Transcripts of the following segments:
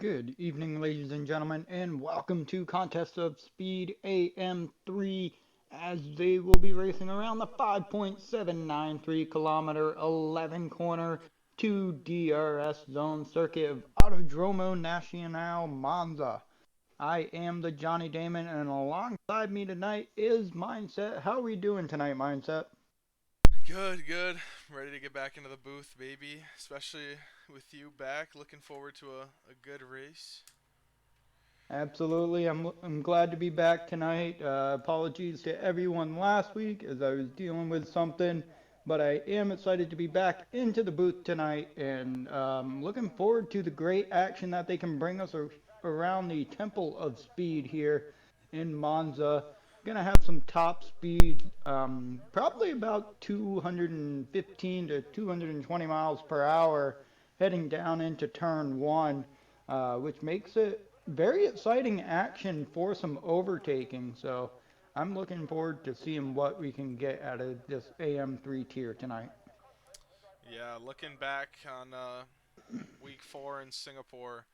Good evening, ladies and gentlemen, and welcome to Contest of Speed AM3 as they will be racing around the 5.793 kilometer 11 corner 2 DRS zone circuit of Autodromo Nacional Monza. I am the Johnny Damon, and alongside me tonight is Mindset. How are we doing tonight, Mindset? Good, good. Ready to get back into the booth, baby. Especially with you back. Looking forward to a good race. Absolutely. I'm glad to be back tonight. Apologies to everyone last week as I was dealing with something, but I am excited to be back into the booth tonight and looking forward to the great action that they can bring us around the Temple of Speed here in Monza. Gonna have some top speed, probably about 215 to 220 miles per hour heading down into turn one, which makes it very exciting action for some overtaking. So I'm looking forward to seeing what we can get out of this AM3 tier tonight. Yeah, looking back on week 4 in Singapore,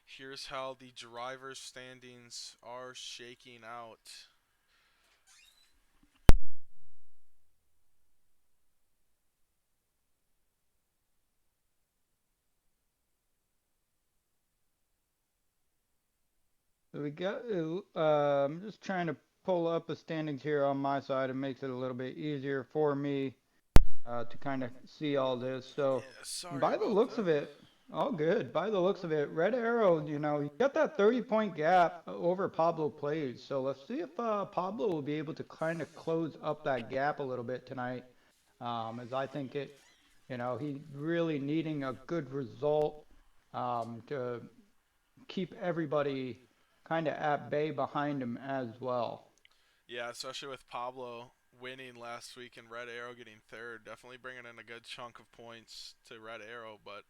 here's how the drivers' standings are shaking out. So we got. I'm just trying to pull up the standings here on my side. It makes it a little bit easier for me to kind of see all this. So, Yeah, sorry by the about looks that. of it, all good. By the looks of it, Red Arrow, he got that 30-point gap over Pablo Plays. So let's see if Pablo will be able to kind of close up that gap a little bit tonight. As I think he's really needing a good result to keep everybody kind of at bay behind him as well. Yeah, especially with Pablo winning last week and Red Arrow getting third. Definitely bringing in a good chunk of points to Red Arrow, but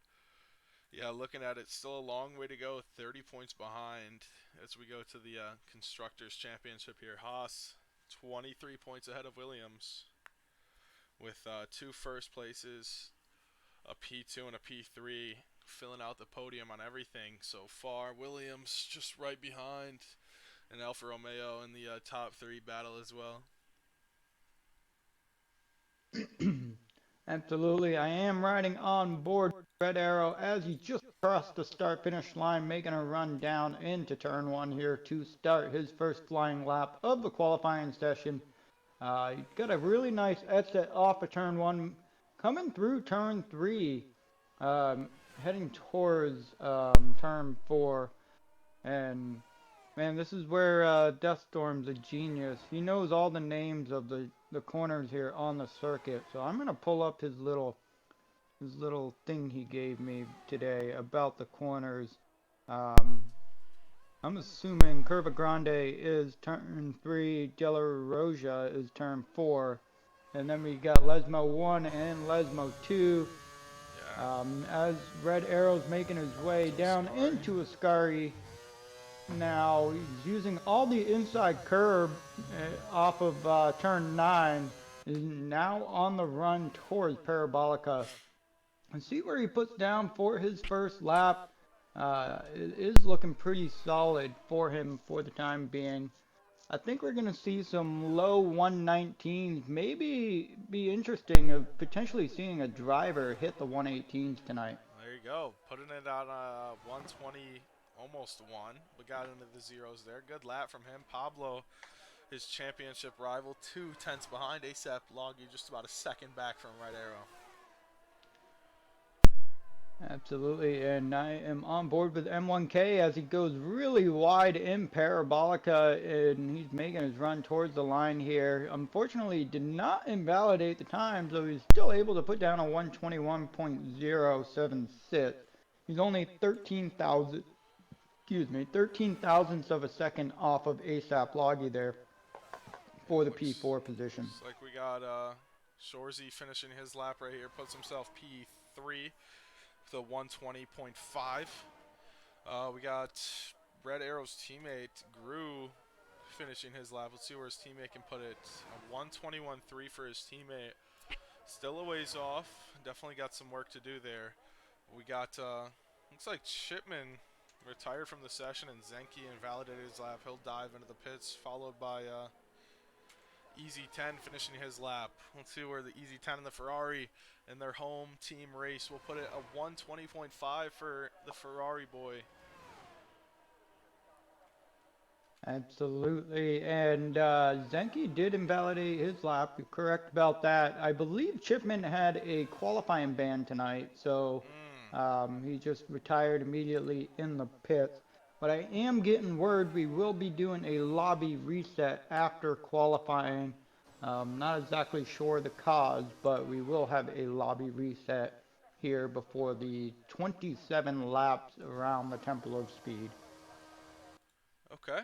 yeah, looking at it, still a long way to go. 30 points behind as we go to the Constructors' Championship here. Haas, 23 points ahead of Williams with two first places, a P2 and a P3, filling out the podium on everything so far. Williams just right behind, and Alfa Romeo in the top three battle as well. Absolutely. I am riding on board Red Arrow as he just crossed the start finish line, making a run down into turn one here to start his first flying lap of the qualifying session. He got a really nice exit off of turn one, coming through turn three, heading towards turn four. And man, this is where Deathstorm's a genius. He knows all the names of the corners here on the circuit. So I'm gonna pull up his little thing he gave me today about the corners. Um, I'm assuming Curva Grande is turn three, De La Roja is turn four, and then we got Lesmo one and Lesmo two. Yeah, As Red Arrow's making his way so down sorry. into Ascari, now he's using all the inside curb off of turn 9. Is now on the run towards Parabolica. And see where he puts down for his first lap. It is looking pretty solid for him for the time being. I think we're going to see some low 119s. Maybe be interesting of potentially seeing a driver hit the 118s tonight. There you go. Putting it on 120, almost one, but got into the zeros there. Good lap from him. Pablo, his championship rival, 2 tenths behind. ASAP Logi just about a second back from Red Arrow. Absolutely, and I am on board with M1K as he goes really wide in Parabolica, and he's making his run towards the line here. Unfortunately, he did not invalidate the time, so he's still able to put down a 121.076. He's only 13,000, excuse me, 13 thousandths of a second off of ASAP Logi there Yeah, for the looks, P4 position. looks like we got Shorzy finishing his lap right here. Puts himself P3 with a 120.5. We got Red Arrow's teammate, Gru, finishing his lap. Let's see where his teammate can put it. A 121.3 for his teammate. Still a ways off. Definitely got some work to do there. We got, looks like Chipman retired from the session, and Zenki invalidated his lap. He'll dive into the pits, followed by Easy 10 finishing his lap. Let's see where the Easy 10 and the Ferrari in their home team race will put it a 120.5 for the Ferrari boy. Absolutely. And Zenki did invalidate his lap. You're correct about that. I believe Chipman had a qualifying ban tonight, so he just retired immediately in the pits. But I am getting word we will be doing a lobby reset after qualifying. Not exactly sure the cause, but we will have a lobby reset here before the 27 laps around the Temple of Speed. Okay.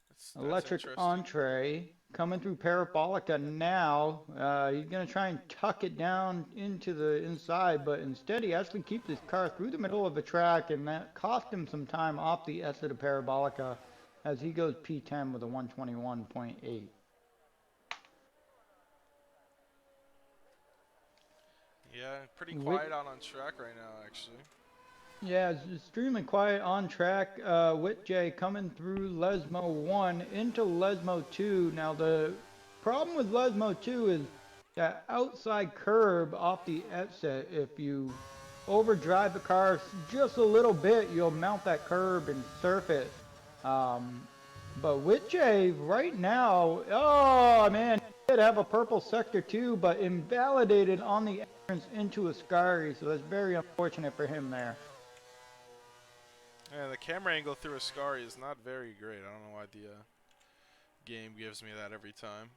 That's Electric interesting. entree coming through Parabolica now. He's going to try and tuck it down into the inside, but instead he actually keeps his car through the middle of the track, and that cost him some time off the exit of Parabolica as he goes P10 with a 121.8. Yeah, pretty quiet Whit out on track right now, actually. Yeah, it's extremely quiet on track. Whitjay coming through Lesmo 1 into Lesmo 2. Now, the problem with Lesmo 2 is that outside curb off the exit. If you overdrive the car just a little bit, you'll mount that curb and surf it. Um, but Whitjay right now, oh man, he did have a purple sector too, but invalidated on the entrance into Ascari, so that's very unfortunate for him there. Yeah, the camera angle through Ascari is not very great. I don't know why the game gives me that every time.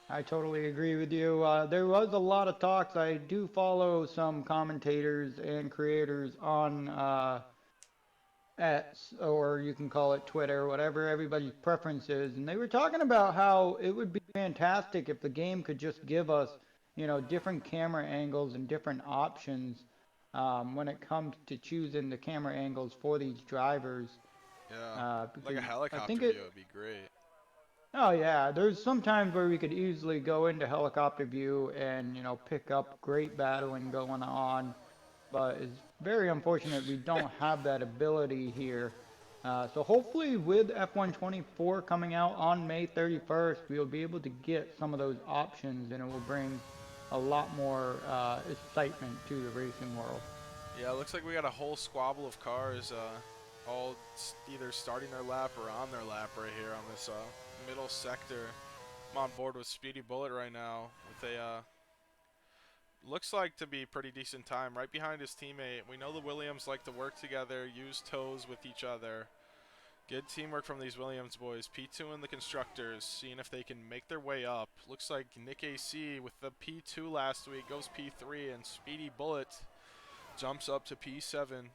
I totally agree with you. There was a lot of talks. I do follow some commentators and creators on X, or you can call it Twitter, whatever everybody's preference is, and they were talking about how it would be fantastic if the game could just give us, different camera angles and different options when it comes to choosing the camera angles for these drivers. Yeah, like a Because I helicopter think view it, would be great. Oh yeah, there's some times where we could easily go into helicopter view and, pick up great battling going on, but it's very unfortunate we don't have that ability here. So hopefully with F124 coming out on May 31st, we'll be able to get some of those options and it will bring a lot more excitement to the racing world. Yeah, it looks like we got a whole squabble of cars all either starting their lap or on their lap right here on this middle sector. I'm on board with Speedy Bullet right now with a looks like to be pretty decent time right behind his teammate. We know the Williams like to work together, use toes with each other. Good teamwork from these Williams boys. P2 and the constructors, seeing if they can make their way up. Looks like Nick AC with the P2 last week goes P3, and Speedy Bullet jumps up to P7.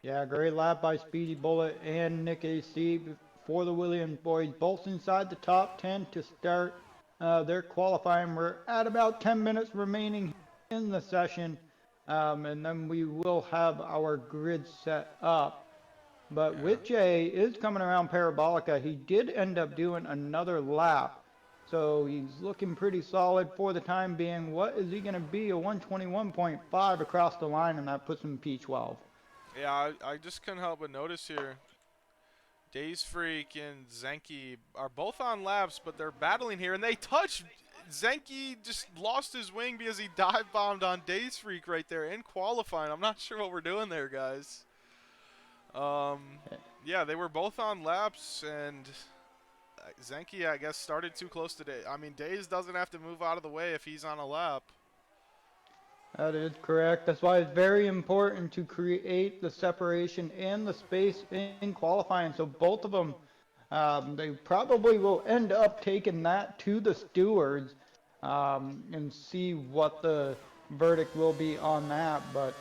Yeah, great lap by Speedy Bullet and Nick AC for the Williams boys, both inside the top 10 to start their qualifying. We're at about 10 minutes remaining in the session, and then we will have our grid set up. But Yeah. Witche is coming around Parabolica. He did end up doing another lap, so he's looking pretty solid for the time being. What is he going to be? A 121.5 across the line, and that puts him P12. Yeah, I just couldn't help but notice here. Days Freak and Zenki are both on laps, but they're battling here, and they touch. Zenki just lost his wing because he dive bombed on Days Freak right there in qualifying. I'm not sure what we're doing there, guys. Um, yeah, they were both on laps, and Zenki, I guess, started too close to Days. I mean, Days doesn't have to move out of the way if he's on a lap. That is correct. That's why it's very important to create the separation and the space in qualifying. So both of them, they probably will end up taking that to the stewards and see what the verdict will be on that. But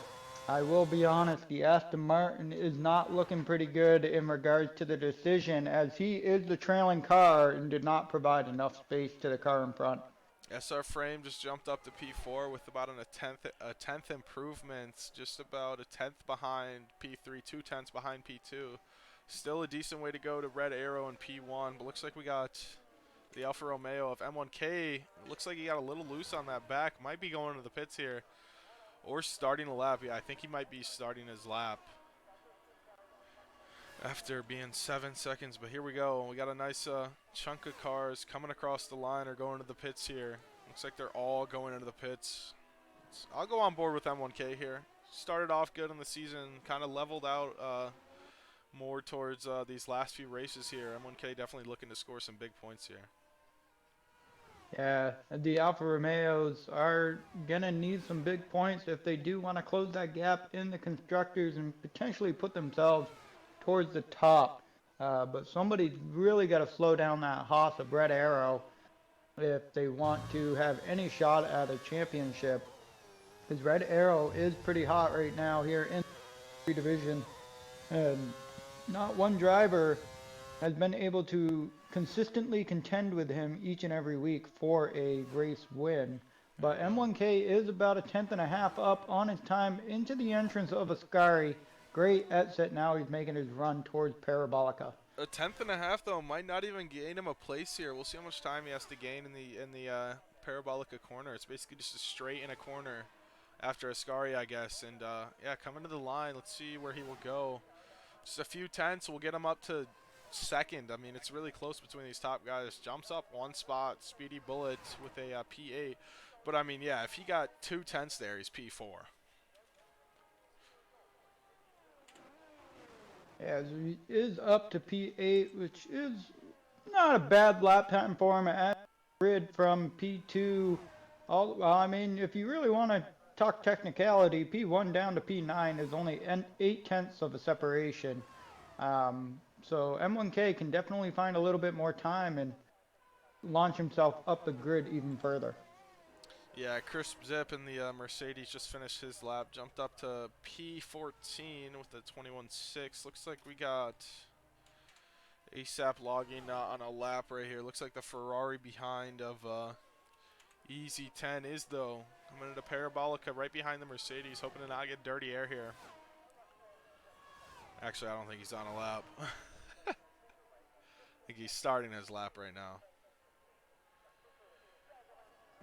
I will be honest, the Aston Martin is not looking pretty good in regards to the decision, as he is the trailing car and did not provide enough space to the car in front. SR Frame just jumped up to P4 with about a tenth improvement, just about a tenth behind P3, 2/10 behind P2. Still a decent way to go to Red Arrow in P1, but looks like we got the Alfa Romeo of M1K. Looks like he got a little loose on that back. Might be going to the pits here. Or starting a lap. Yeah, I think he might be starting his lap after being 7 seconds. But here we go. We got a nice chunk of cars coming across the line or going to the pits here. Looks like they're all going into the pits. I'll go on board with M1K here. Started off good in the season, kind of leveled out more towards these last few races here. M1K definitely looking to score some big points here. Yeah, the Alfa Romeos are gonna need some big points if they do want to close that gap in the constructors and potentially put themselves towards the top. But somebody's really got to slow down that Haas of Red Arrow if they want to have any shot at a championship. Because Red Arrow is pretty hot right now here in the division, and not one driver has been able to consistently contend with him each and every week for a race win. But M1K is about a tenth and a half up on his time into the entrance of Ascari. Great exit. Now he's making his run towards Parabolica. A tenth and a half though might not even gain him a place here. We'll see how much time he has to gain in the Parabolica corner. It's basically just a straight in a corner after Ascari, I guess. And yeah, coming to the line. Let's see where he will go. Just a few tenths will get him up to second. I mean, it's really close between these top guys. Jumps up one spot. Speedy Bullet with a P8. But I mean, yeah, if he got 2 tenths there, he's P4. Yeah, so he is up to P8, which is not a bad lap time for him at grid from P2. Well, I mean, if you really want to talk technicality, P1 down to P9 is only 8 tenths of a separation. So M1K can definitely find a little bit more time and launch himself up the grid even further. Yeah, Crisp Zip in the Mercedes just finished his lap. Jumped up to P14 with the 21.6. Looks like we got ASAP logging on a lap right here. Looks like the Ferrari behind of Easy 10 is, though. Coming into Parabolica right behind the Mercedes, hoping to not get dirty air here. Actually, I don't think he's on a lap. I think he's starting his lap right now.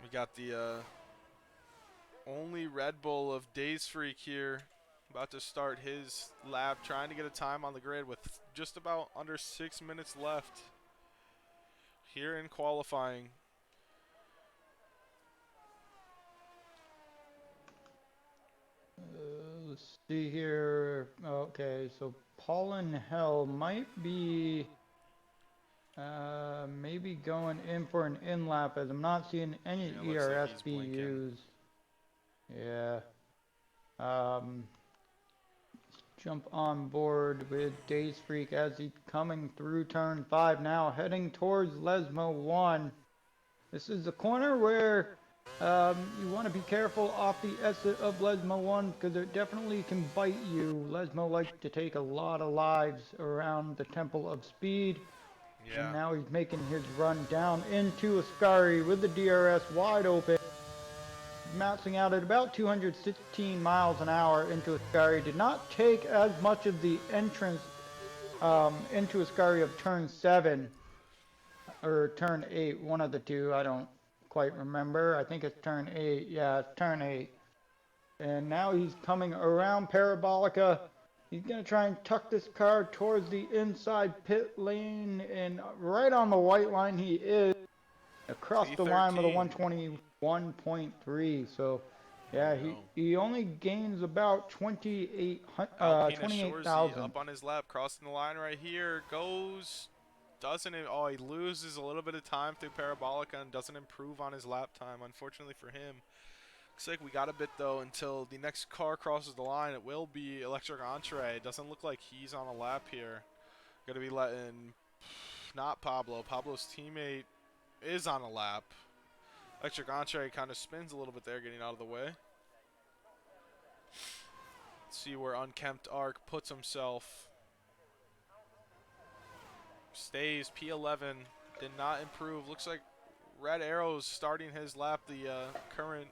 We got the only Red Bull of Days Freak here, about to start his lap, trying to get a time on the grid with just about under 6 minutes left here in qualifying. Let's see here. Okay, so Paulin Hell might be maybe going in for an in-lap, as I'm not seeing any Yeah, looks like he's ERS blinking. Yeah. Jump on board with Days Freak as he's coming through turn 5 now, heading towards Lesmo 1. This is a corner where you want to be careful off the exit of Lesmo 1 because it definitely can bite you. Lesmo likes to take a lot of lives around the Temple of Speed. Yeah. And now he's making his run down into Ascari with the DRS wide open. Maxing out at about 216 miles an hour into Ascari. Did not take as much of the entrance into Ascari of turn 7 or turn 8, one of the two. I don't quite remember. I think it's turn 8. Yeah, it's turn 8. And now he's coming around Parabolica. He's going to try and tuck this car towards the inside pit lane, and right on the white line he is. Across the line with a 121.3. So, yeah, he only gains about 28,000. Up on his lap, crossing the line right here. Goes, doesn't it? Oh, he loses a little bit of time through Parabolica and doesn't improve on his lap time, unfortunately for him. Looks like we got a bit, though, until the next car crosses the line. It will be Electric Entree. It doesn't look like he's on a lap here. Going to be letting, not Pablo. Pablo's teammate is on a lap. Electric Entree kind of spins a little bit there, getting out of the way. Let's see where Unkempt Arc puts himself. Stays P11. Did not improve. Looks like Red Arrow's starting his lap, the current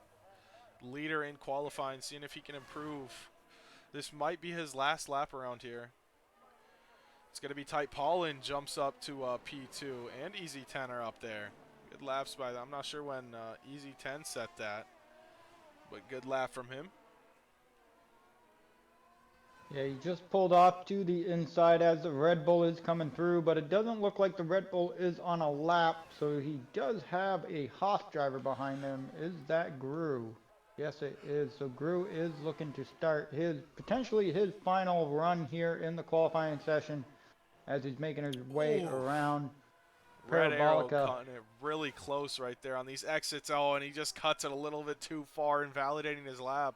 leader in qualifying, seeing if he can improve. This might be his last lap around here. It's going to be tight. Paulin jumps up to P2, and Easy 10 are up there. Good laps by them. I'm not sure when Easy 10 set that, but good lap from him. Yeah, he just pulled off to the inside as the Red Bull is coming through, but it doesn't look like the Red Bull is on a lap, so he does have a Haas driver behind him. Is that Gru? Yes, it is. So Gru is looking to start his potentially his final run here in the qualifying session as he's making his way Ooh. around Red Arrow Parabolica. cutting it really close right there on these exits. Oh, and he just cuts it a little bit too far, invalidating his lap.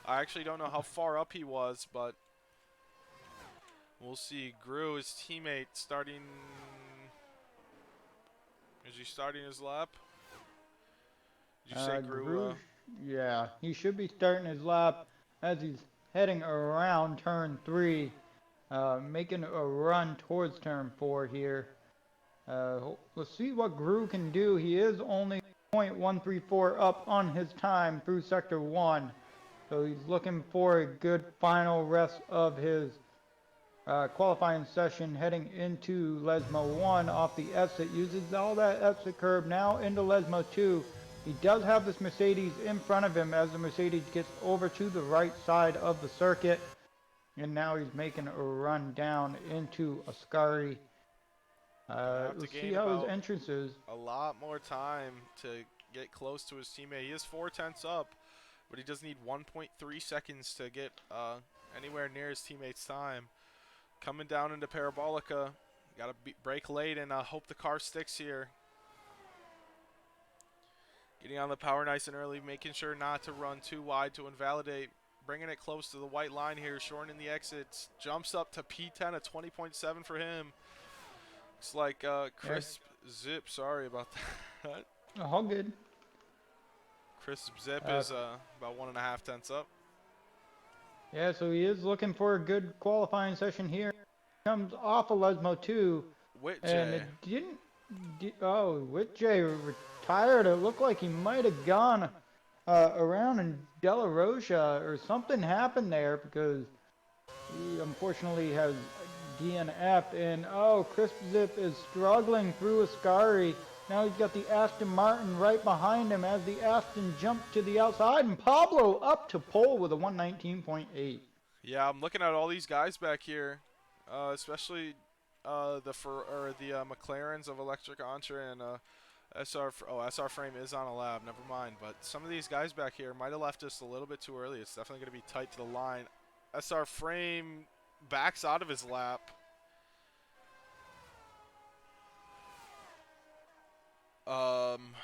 I actually don't know how far up he was, but we'll see. Gru, his teammate, starting. Is he starting his lap? Did you say Gru? Gru, yeah, he should be starting his lap as he's heading around turn 3. Making a run towards turn 4 here. Let's see what Gru can do. He is only 0.134 up on his time through sector 1. So he's looking for a good final rest of his qualifying session heading into Lesmo 1 off the exit. Uses all that exit curve now into Lesmo 2. He does have this Mercedes in front of him as the Mercedes gets over to the right side of the circuit. And now he's making a run down into Ascari. Let's see how his entrance is. A lot more time to get close to his teammate. He is 4/10 up, but he does need 1.3 seconds to get anywhere near his teammate's time. Coming down into Parabolica. Got to brake late and hope the car sticks here. Getting on the power nice and early, making sure not to run too wide to invalidate. Bringing it close to the white line here, shortening the exits. Jumps up to P10 at 20.7 for him. Looks like Crisp Zip, sorry about that. All good. Crisp Zip is about 1.5 tenths up. Yeah, so he is looking for a good qualifying session here. Comes off of Lesmo 2. And it didn't. Whitjay retired. It looked like he might have gone around in Della Rocha or something happened there because he unfortunately has DNF. And Crisp Zip is struggling through Ascari. Now he's got the Aston Martin right behind him as the Aston jumps to the outside, and Pablo up to pole with a 119.8. Yeah, I'm looking at all these guys back here, especially the McLarens of Electric Entre and SR. SR Frame is on a lab. Never mind. But some of these guys back here might have left us a little bit too early. It's definitely going to be tight to the line. SR Frame backs out of his lap.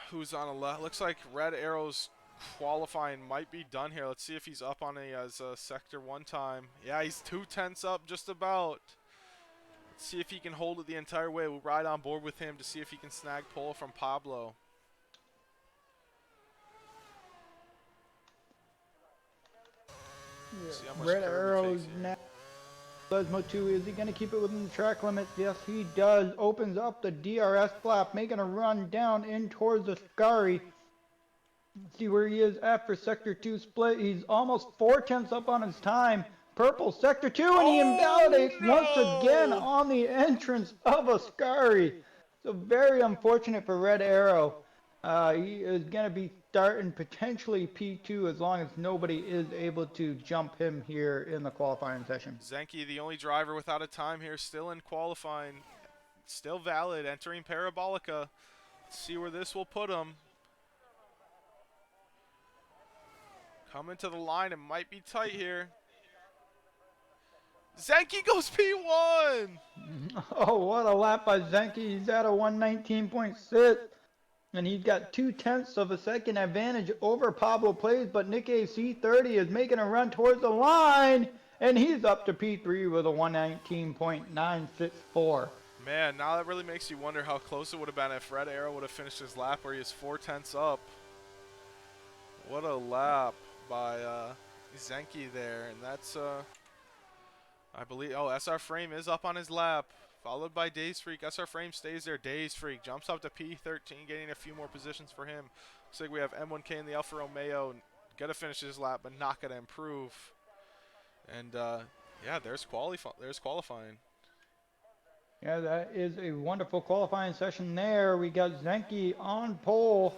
Who's on a left? Looks like Red Arrow's qualifying might be done here. Let's see if he's up on a sector 1 time. Yeah, he's 2/10 up just about. Let's see if he can hold it the entire way. We'll ride on board with him to see if he can snag pole from Pablo. Yeah. Red Arrow's now. Lesmo 2, is he going to keep it within the track limits? Yes, he does. Opens up the DRS flap, making a run down in towards the Ascari. See where he is after Sector 2 split. He's almost 4/10 up on his time. Purple Sector 2, and he invalidates once again on the entrance of Ascari. So very unfortunate for Red Arrow. He is going to be starting potentially P2 as long as nobody is able to jump him here in the qualifying session. Zenke, the only driver without a time here, still in qualifying. Still valid, entering Parabolica. Let's see where this will put him. Coming to the line, it might be tight here. Zenke goes P1! Oh, what a lap by Zenke. He's at a 119.6. And he's got 2/10 of a second advantage over Pablo Plays, but Nick AC30 is making a run towards the line, and he's up to P3 with a 119.964. Man, now that really makes you wonder how close it would have been if Red Arrow would have finished his lap where he is 4/10 up. What a lap by Zenke there, and that's I believe. SR Frame is up on his lap, followed by Days Freak. SR Frame stays there. Days Freak jumps up to P13, getting a few more positions for him. Looks like we have M1K in the Alfa Romeo. Gonna finish his lap, but not gonna improve. And yeah, there's qualifying. Yeah, that is a wonderful qualifying session there. We got Zenke on pole.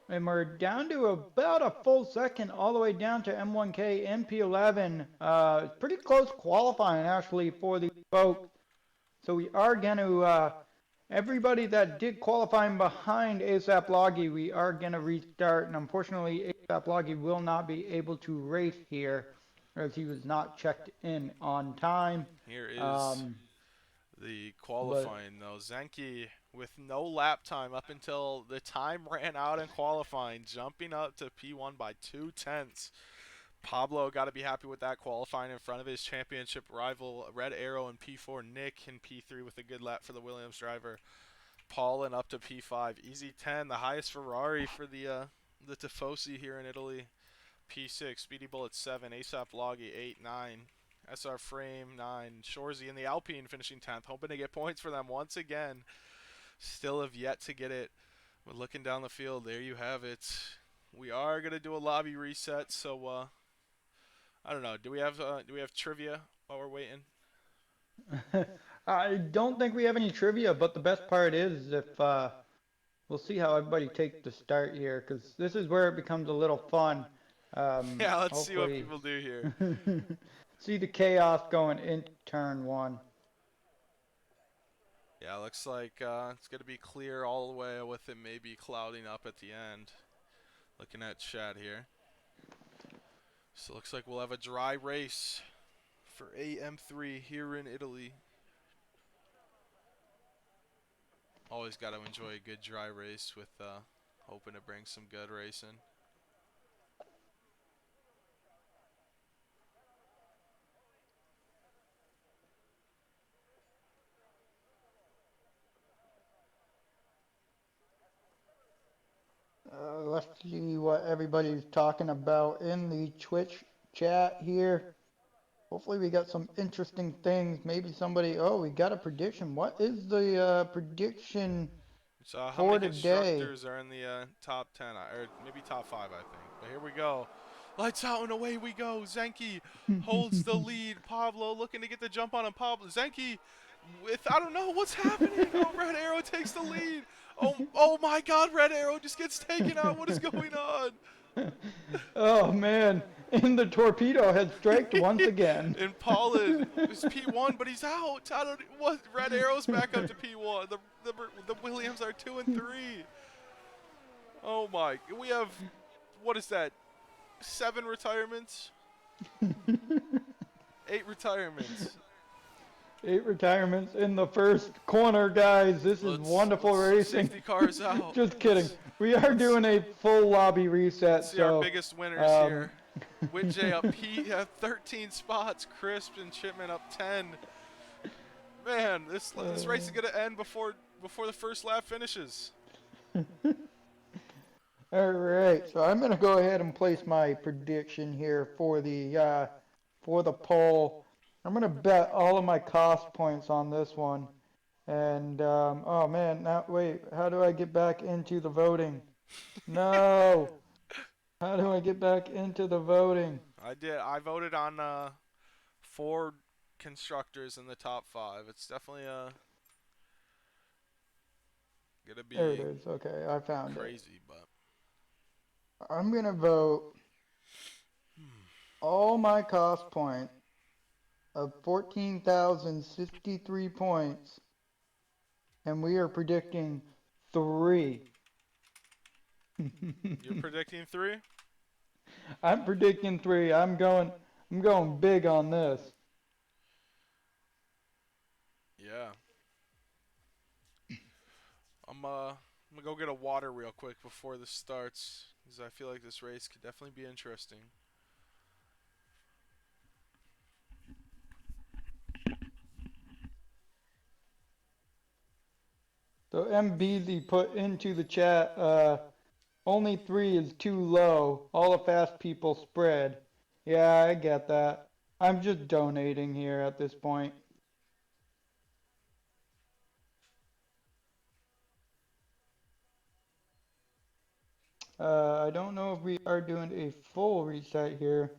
And we're down to about a full second, all the way down to M1K, MP11. Pretty close qualifying actually for these folks. So we are going to, everybody that did qualifying behind ASAP Loggy, we are going to restart. And unfortunately, ASAP Loggy will not be able to race here as he was not checked in on time. Here is Um, the but qualifying though. Zenki with no lap time up until the time ran out in qualifying, jumping up to P1 by 2/10. Pablo got to be happy with that qualifying in front of his championship rival Red Arrow in P4, Nick in P3 with a good lap for the Williams driver. Paulin up to P5, easy 10, the highest Ferrari for the Tifosi here in Italy. P6, Speedy Bullet 7, ASAP Loggy 8, 9, SR Frame 9, Shorzy in the Alpine finishing 10th, hoping to get points for them once again. Still have yet to get it. But looking down the field, there you have it. We are gonna do a lobby reset, so I don't know. Do we have trivia while we're waiting? I don't think we have any trivia, but the best part is if we'll see how everybody takes the start here, because this is where it becomes a little fun. Yeah, let's see what Hopefully, people do here. see the chaos going into turn one. Yeah, looks like it's gonna be clear all the way with it maybe clouding up at the end. Looking at chat here. So looks like we'll have a dry race for AM3 here in Italy. Always got to enjoy a good dry race with hoping to bring some good racing. Let's see what everybody's talking about in the Twitch chat here. Hopefully we got some interesting things. Maybe somebody, oh, we got a prediction. What is the prediction So how many for today? constructors are in the top 10, or maybe top 5, I think. But here we go. Lights out and away we go. Zenki holds the lead. Pablo looking to get the jump on him. Pablo Zenki with I don't know what's happening. Oh, Red Arrow takes the lead. Oh my God! Red Arrow just gets taken out. What is going on? Oh man, and the torpedo has striked once again. And Pollard is P1, but he's out. I don't what. Red Arrow's back up to P1. The Williams are 2 and 3. Oh my! We have what is that? 7 retirements? 8 retirements. 8 retirements in the first corner, guys. This is wonderful racing. Safety cars out. Just kidding. We are doing a full lobby reset. Let's see our So, biggest winners here. Whitjay up 13 spots. Crisp and Chipman up 10. Man, this race is gonna end before the first lap finishes. all right, so I'm gonna go ahead and place my prediction here for the poll. I'm gonna bet all of my cost points on this one. And oh man, now wait, how do I get back into the voting? No, how do I get back into the voting? I did. I voted on 4 constructors in the top 5. It's definitely gonna There it be is. Okay, I found it. crazy, but I'm gonna vote all my cost point of 14,063 points, and we are predicting 3. you're predicting 3? I'm predicting 3. I'm going big on this. Yeah. I'm gonna go get a water real quick before this starts, because I feel like this race could definitely be interesting. So MBZ put into the chat, only 3 is too low. All the fast people spread. Yeah, I get that. I'm just donating here at this point. I don't know if we are doing a full reset here.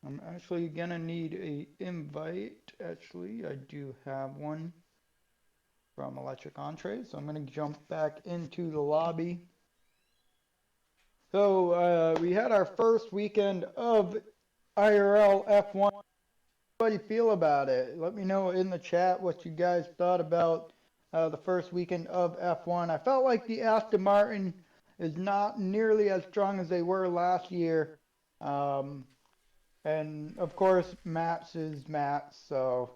I'm actually gonna need a invite. Actually, I do have one from Electric Entree, so I'm gonna jump back into the lobby. So we had our first weekend of IRL F1. How do you feel about it? Let me know in the chat what you guys thought about the first weekend of F1. I felt like the Aston Martin is not nearly as strong as they were last year. Um, and of course, Maps is Maps. So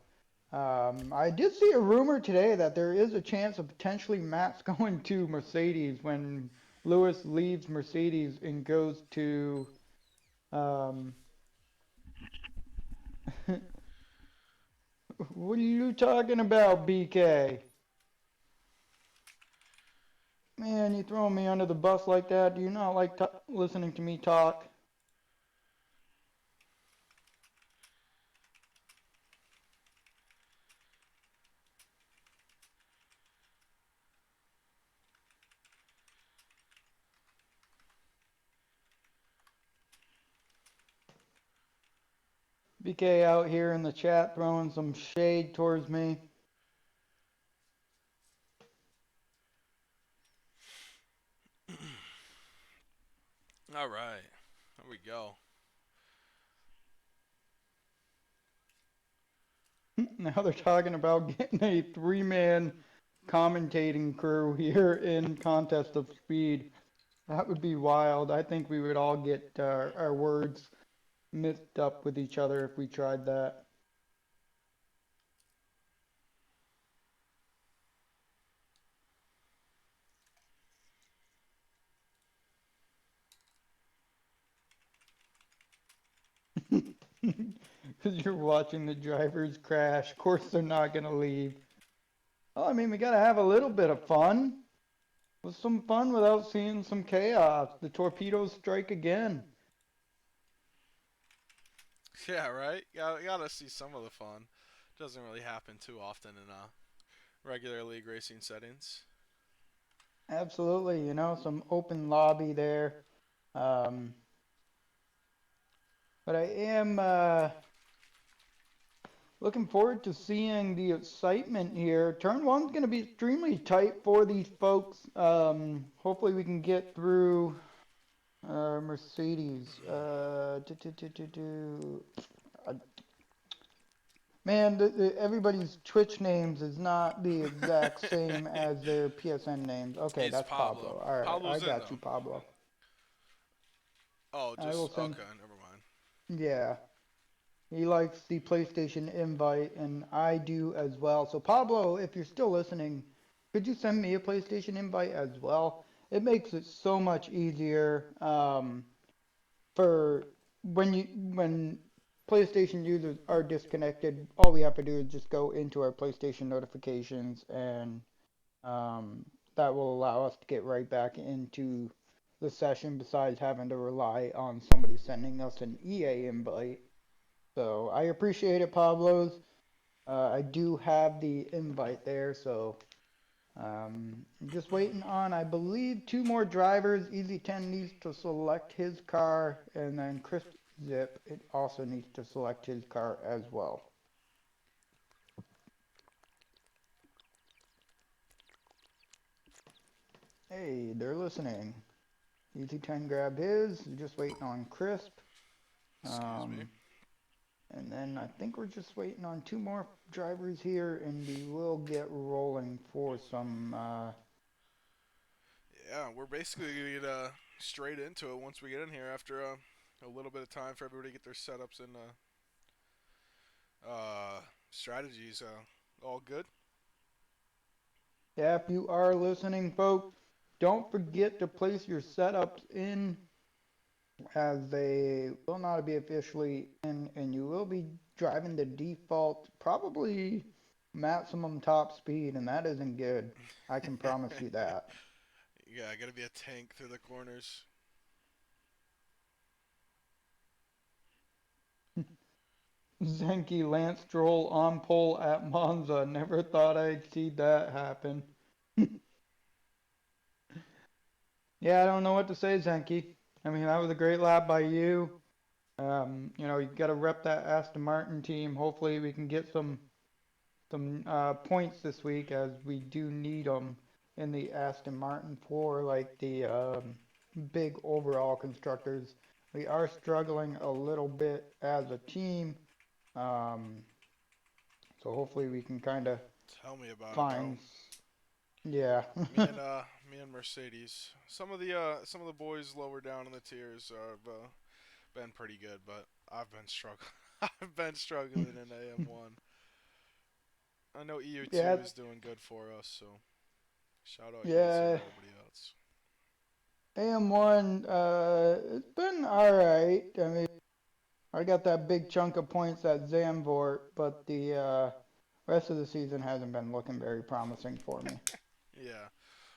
I did see a rumor today that there is a chance of potentially Maps going to Mercedes when Lewis leaves Mercedes and goes to. Um, what are you talking about, BK? Man, you throwing me under the bus like that? Do you not like listening to me talk? BK out here in the chat throwing some shade towards me. All right, here we go. Now they're talking about getting a three-man commentating crew here in Contest of Speed. That would be wild. I think we would all get our words mixed up with each other if we tried that. Because you're watching the drivers crash. Of course, they're not going to leave. Well, I mean, we got to have a little bit of fun. Was some fun without seeing some chaos. The torpedoes strike again. Yeah, right. Gotta see some of the fun. Doesn't really happen too often in regular league racing settings. Absolutely, some open lobby there. Um, but I am looking forward to seeing the excitement here. Turn one's going to be extremely tight for these folks. Hopefully, we can get through Mercedes. Uh, Man, everybody's Twitch names is not the exact same as their PSN names. Okay, It's that's Pablo. Pablo. All right, I Pablo's in got you, though. Pablo. Oh, I will just send. okay. Never mind. Yeah, he likes the PlayStation invite, and I do as well. So, Pablo, if you're still listening, could you send me a PlayStation invite as well? It makes it so much easier for when PlayStation users are disconnected. All we have to do is just go into our PlayStation notifications and Um, that will allow us to get right back into the session besides having to rely on somebody sending us an EA invite. So I appreciate it, Pablo's. I do have the invite there, so I'm just waiting on, I believe, two more drivers. Easy 10 needs to select his car, and then Chris Zip, it also needs to select his car as well. Hey, they're listening. Easy 10 grabbed his, just waiting on Crisp. Excuse me. Um, and then I think we're just waiting on two more drivers here, and we will get rolling for some. Yeah, we're basically gonna get straight into it once we get in here after a little bit of time for everybody to get their setups and strategies all good. Yeah, if you are listening, folks, don't forget to place your setups in as they will not be officially in, and you will be driving the default, probably maximum top speed, and that isn't good. I can promise you that. Yeah, gotta be a tank through the corners. Zenki Lance Stroll on pole at Monza. Never thought I'd see that happen. Yeah, I don't know what to say, Zenki. I mean, that was a great lap by you. You got to rep that Aston Martin team. Hopefully, we can get some points this week, as we do need them in the Aston Martin for like the big overall constructors. We are struggling a little bit as a team. Um, so hopefully we can kind of Tell me about it, bro. find, yeah. Me and Mercedes. Some of the boys lower down in the tiers have been pretty good, but I've been struggling. I've been struggling in AM1. I know EU2 Yeah, is doing good for us, so shout out EU2 and yeah. everybody else. AM1, it's been alright. I mean, I got that big chunk of points at Zandvoort, but the rest of the season hasn't been looking very promising for me. Yeah.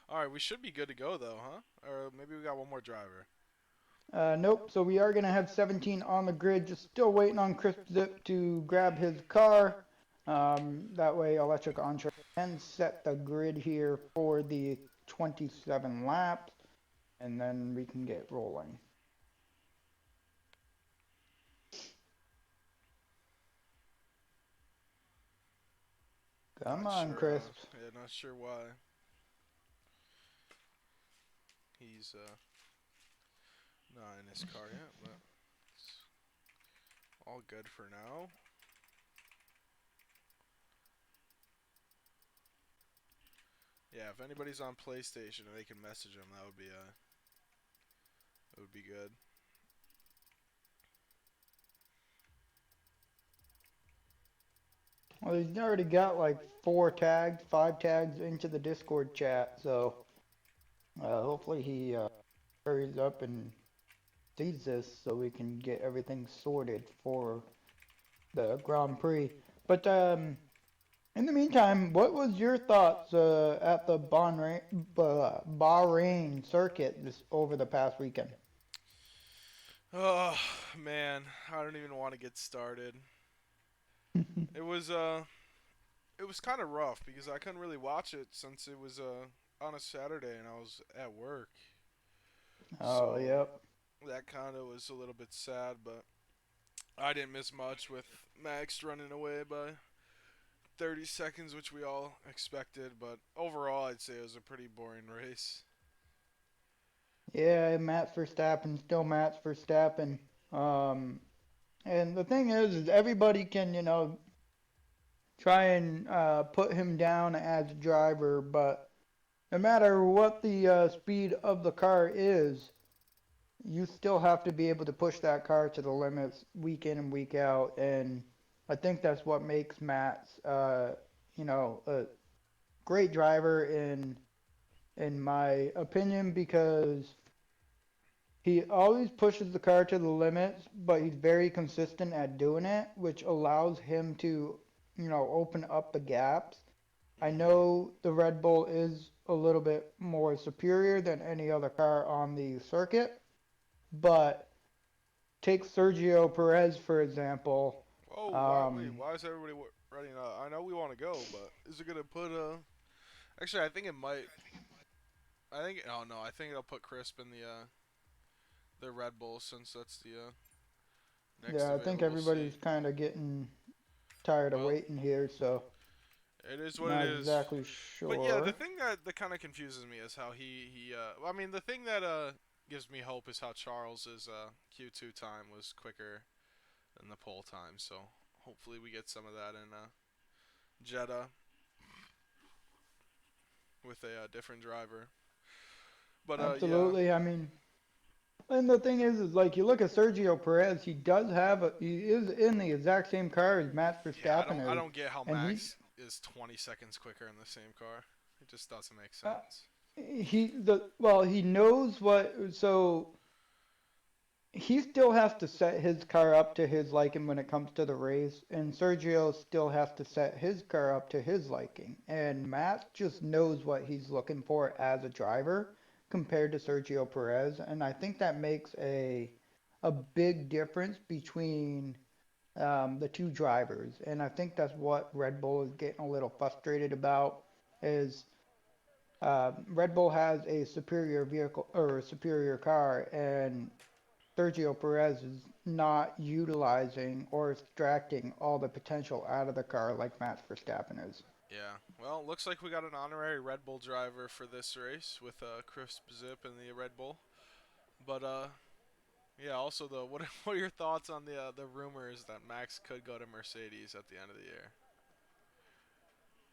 All right, we should be good to go though, huh? Or maybe we got one more driver. Nope, so we are going to have 17 on the grid, just still waiting on Crisp Zip to grab his car. That way, Electric Entre can set the grid here for the 27 laps, and then we can get rolling. Come Not on, sure. Crisp. Yeah, not sure why he's not in his car yet, but it's all good for now. Yeah, if anybody's on PlayStation and they can message him, that would be good. Well, he's already got like 4 tags, 5 tags into the Discord chat, so hopefully he hurries up and sees this so we can get everything sorted for the Grand Prix. But in the meantime, what was your thoughts at the Bahrain circuit this over the past weekend? Oh man, I don't even want to get started. It was uh it was kind of rough because I couldn't really watch it since it was on a Saturday and I was at work. Oh, So yep. that kind of was a little bit sad, but I didn't miss much with Max running away by 30 seconds, which we all expected. But overall, I'd say it was a pretty boring race. Yeah, Max Verstappen, still Max Verstappen. Um, and the thing is everybody can, try and put him down as a driver, but no matter what the speed of the car is, you still have to be able to push that car to the limits week in and week out. And I think that's what makes Matt's, a great driver in my opinion because he always pushes the car to the limits, but he's very consistent at doing it, which allows him to, open up the gaps. I Hmm. know the Red Bull is a little bit more superior than any other car on the circuit, but take Sergio Perez for example. Whoa, wait, Um, why is everybody running? I know we want to go, but is it gonna put Actually, I think it might. I think. Oh no, I think it'll put Crisp in the Red Bull since that's the next yeah, I think available seat. everybody's kind of getting tired of Well, waiting here, so it is what it not is. exactly But yeah, the sure. thing that kind of confuses me is how I mean, the thing that gives me hope is how Charles's Q2 time was quicker than the pole time. So hopefully we get some of that in Jeddah with a different driver. But yeah, Absolutely. I mean, and the thing is like you look at Sergio Perez, he is in the exact same car as Max yeah, Verstappen I is, don't get how and Max is 20 seconds quicker in the same car. It just doesn't make uh, sense. he knows what so he still has to set his car up to his liking when it comes to the race, and Sergio still has to set his car up to his liking. And Matt just knows what he's looking for as a driver compared to Sergio Perez, and I think that makes a big difference between the two drivers. And I think that's what Red Bull is getting a little frustrated about. Is Red Bull has a superior vehicle or a superior car, and Sergio Perez is not utilizing or extracting all the potential out of the car like Max Verstappen is. Yeah, well, looks like we got an honorary Red Bull driver for this race with Crisp Zip in the Red Bull. But yeah. Also, though, what are your thoughts on the rumors that Max could go to Mercedes at the end of the year?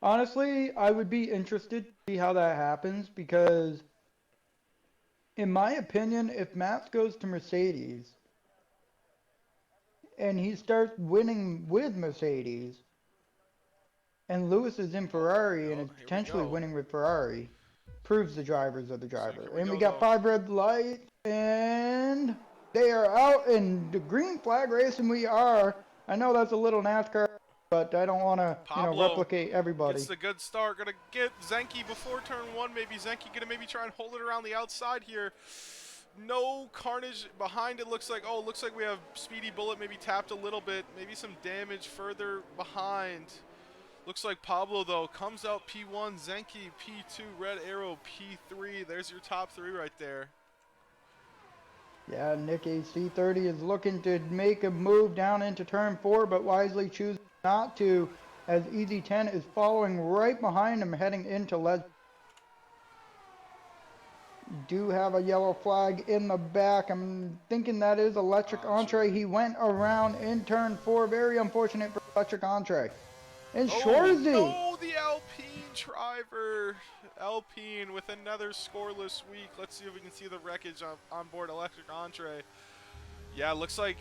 Honestly, I would be interested to see how that happens because, in my opinion, if Max goes to Mercedes and he starts winning with Mercedes, and Lewis is in Oh, Ferrari and oh, is here we potentially go. winning with Ferrari, proves the drivers are the Looks like driver. here we And we go got though. 5 red lights, and they are out in the green flag race, and we are. I know that's a little NASCAR, but I don't want to, Pablo replicate gets everybody. the good start. Gonna get Zenki before turn one. Maybe Zenki gonna maybe try and hold it around the outside here. No carnage behind it. Looks like we have Speedy Bullet maybe tapped a little bit. Maybe some damage further behind. Looks like Pablo though comes out P1, Zenki P2, Red Arrow P3. There's your top three right there. Yeah, Nick AC30 is looking to make a move down into turn 4, but wisely chooses not to, as Easy 10 is following right behind him heading into Les. Do have a yellow flag in the back. I'm thinking that is Electric Entree. Entree. He went around in turn 4. Very unfortunate for Electric Entree. And Oh Shorzy. no, the Alpine driver. Alpine with another scoreless week. Let's see if we can see the wreckage on board Electric Entree. Yeah, looks like,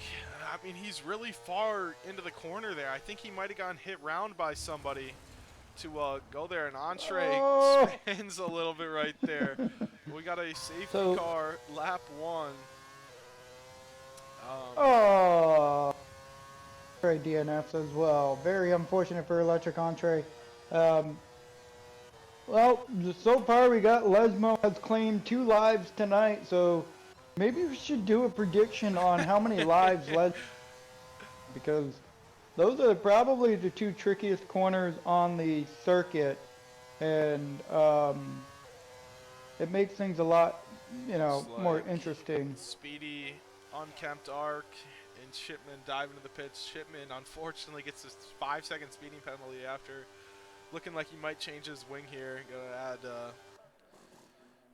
I mean, he's really far into the corner there. I think he might have gotten hit round by somebody to go there. And Entree Oh. spins a little bit right there. We got a safety So, car, lap one. oh. DNFs as well. Very unfortunate for Electric Entree. Um, well, so far we got Lesmo has claimed 2 lives tonight, so maybe we should do a prediction on how many lives Les, because those are probably the 2 trickiest corners on the circuit, and it makes things a lot, Looks more like interesting. Speedy, unkempt arc, and Shipman dive into the pits. Shipman unfortunately gets this 5-second speeding penalty after looking like he might change his wing here. Gonna add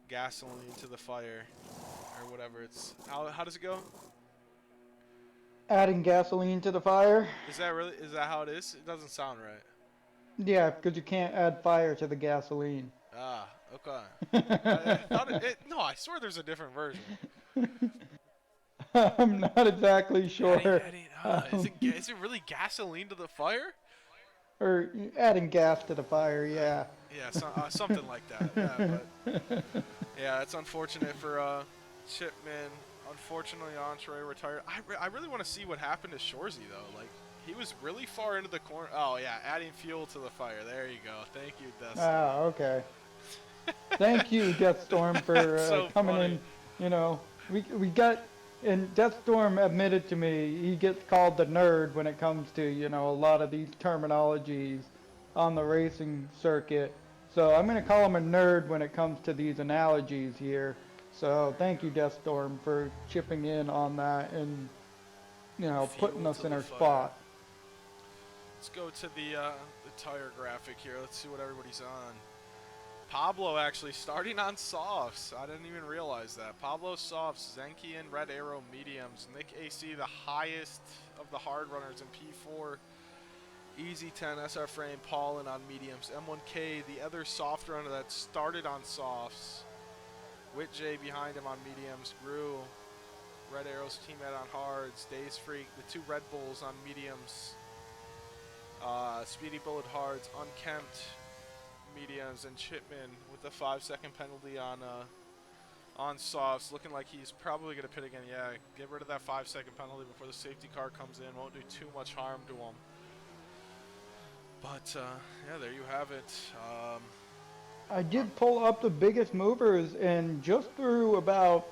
gasoline to the fire or whatever. It's how does it go? Adding gasoline to the fire? Is that how it is? It doesn't sound right. Yeah, because you can't add fire to the gasoline. Ah, okay. I thought no, I swear there's a different version. I'm not exactly sure. Is Um, it really gasoline to the fire? or adding gas to the fire, yeah. Yeah, something like that. Yeah, but yeah, it's unfortunate for Chipman. Unfortunately, Entree retired. I really want to see what happened to Shorzy though. Like he was really far into the corner. Oh yeah, adding fuel to the fire. There you go. Thank you, Dustin. Ah, okay. Thank you, Deathstorm, for That's so coming funny. in. We got, and Deathstorm admitted to me he gets called the nerd when it comes to a lot of these terminologies on the racing circuit. So I'm gonna call him a nerd when it comes to these analogies here. So thank you, Deathstorm, for chipping in on that and putting Fuel us to in the our fire. spot. Let's go to the tire graphic here. Let's see what everybody's on. Pablo actually starting on softs. I didn't even realize that. Pablo softs, Zenki and Red Arrow mediums. Nick AC the highest of the hard runners in P4. Easy 10 SR frame, Paulin on mediums. M1K, the other soft runner that started on softs. Whit J behind him on mediums. Grew, Red Arrow's teammate on hards. Days Freak, the 2 Red Bulls on mediums. Speedy Bullet hards, unkempt mediums, and Chipman with the 5-second penalty on softs. Looking like he's probably going to pit again. Yeah, get rid of that 5-second penalty before the safety car comes in. Won't do too much harm to him. But yeah, there you have it. I did pull up the biggest movers, and just through about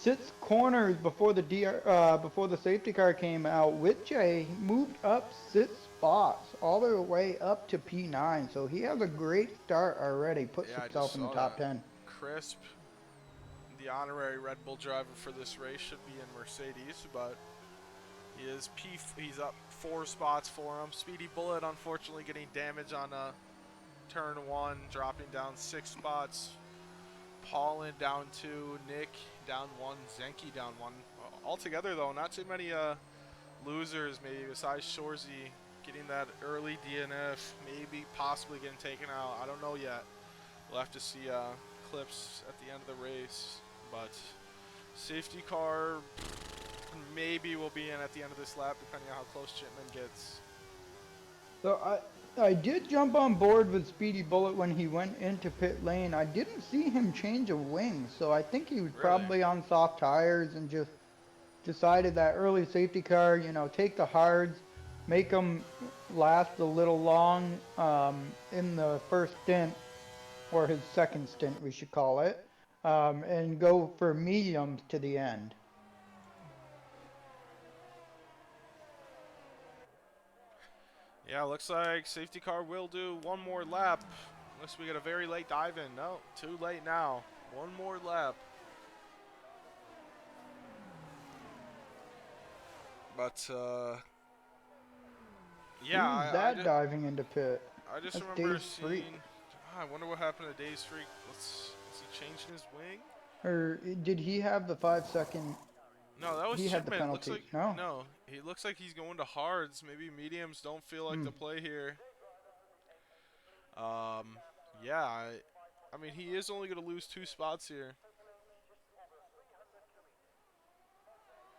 6 corners before before the safety car came out, Whitjay moved up 6 spots, all the way up to P9. So he has a great start already. Puts Yeah, I just himself in the saw top that. 10. Crisp, the honorary Red Bull driver for this race, should be in Mercedes, but he's up 4 spots for him. Speedy Bullet, unfortunately, getting damage on turn 1, dropping down 6 spots. Paulin down 2, Nick down one, Zenki down one. Altogether, though, not too many losers, maybe, besides Shorzy getting that early DNF, maybe possibly getting taken out. I don't know yet. We'll have to see clips at the end of the race. But safety car maybe will be in at the end of this lap, depending on how close Chipman gets. So I did jump on board with Speedy Bullet when he went into pit lane. I didn't see him change a wing, so I think he was Really? probably on soft tires and just decided that early safety car, you know, take the hards, make them last a little long in the first stint, or his second stint, we should call it, and go for mediums to the end. Yeah, looks like safety car will do one more lap. Unless we get a very late dive in. No, too late now. One more lap. But, yeah. Who's that diving into pit? I just That's remember Dave's Freak. seeing. I wonder what happened to Dave's Freak. Is he changing his wing? Or did he have the 5-second? No, that was He had the Chipman. Looks penalty. like No. He looks like he's going to hards. Maybe mediums don't feel like the play here. Yeah. I mean, he is only going to lose 2 spots here.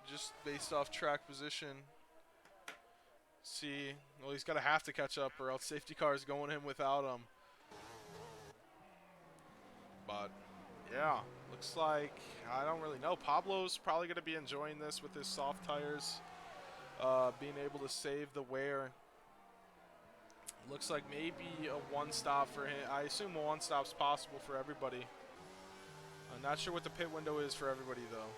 Just based off track position. See, well, he's going to have to catch up, or else safety car is going in without him. But, yeah, looks like, I don't really know. Pablo's probably going to be enjoying this with his soft tires, being able to save the wear. Looks like maybe a one-stop for him. I assume a one-stop's possible for everybody. I'm not sure what the pit window is for everybody, though.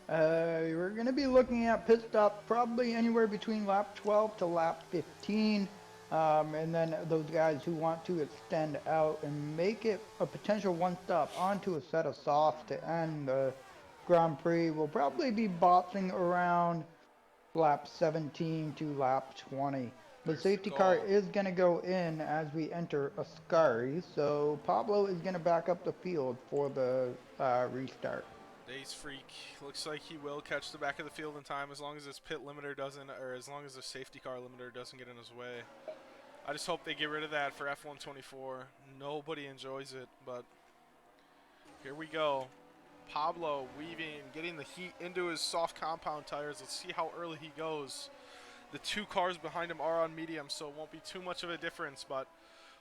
We're going to be looking at pit stop probably anywhere between lap 12 to lap 15. And then those guys who want to extend out and make it a potential one-stop onto a set of softs to end the Grand Prix will probably be boxing around lap 17 to lap 20. The safety car is going to go in as we enter Ascari, so Pablo is going to back up the field for the restart. Dave's Freak looks like he will catch the back of the field in time as long as his pit limiter doesn't, or as long as the safety car limiter doesn't get in his way. I just hope they get rid of that for F124. Nobody enjoys it, but here we go. Pablo weaving, getting the heat into his soft compound tires. Let's see how early he goes. The 2 cars behind him are on medium, so it won't be too much of a difference, but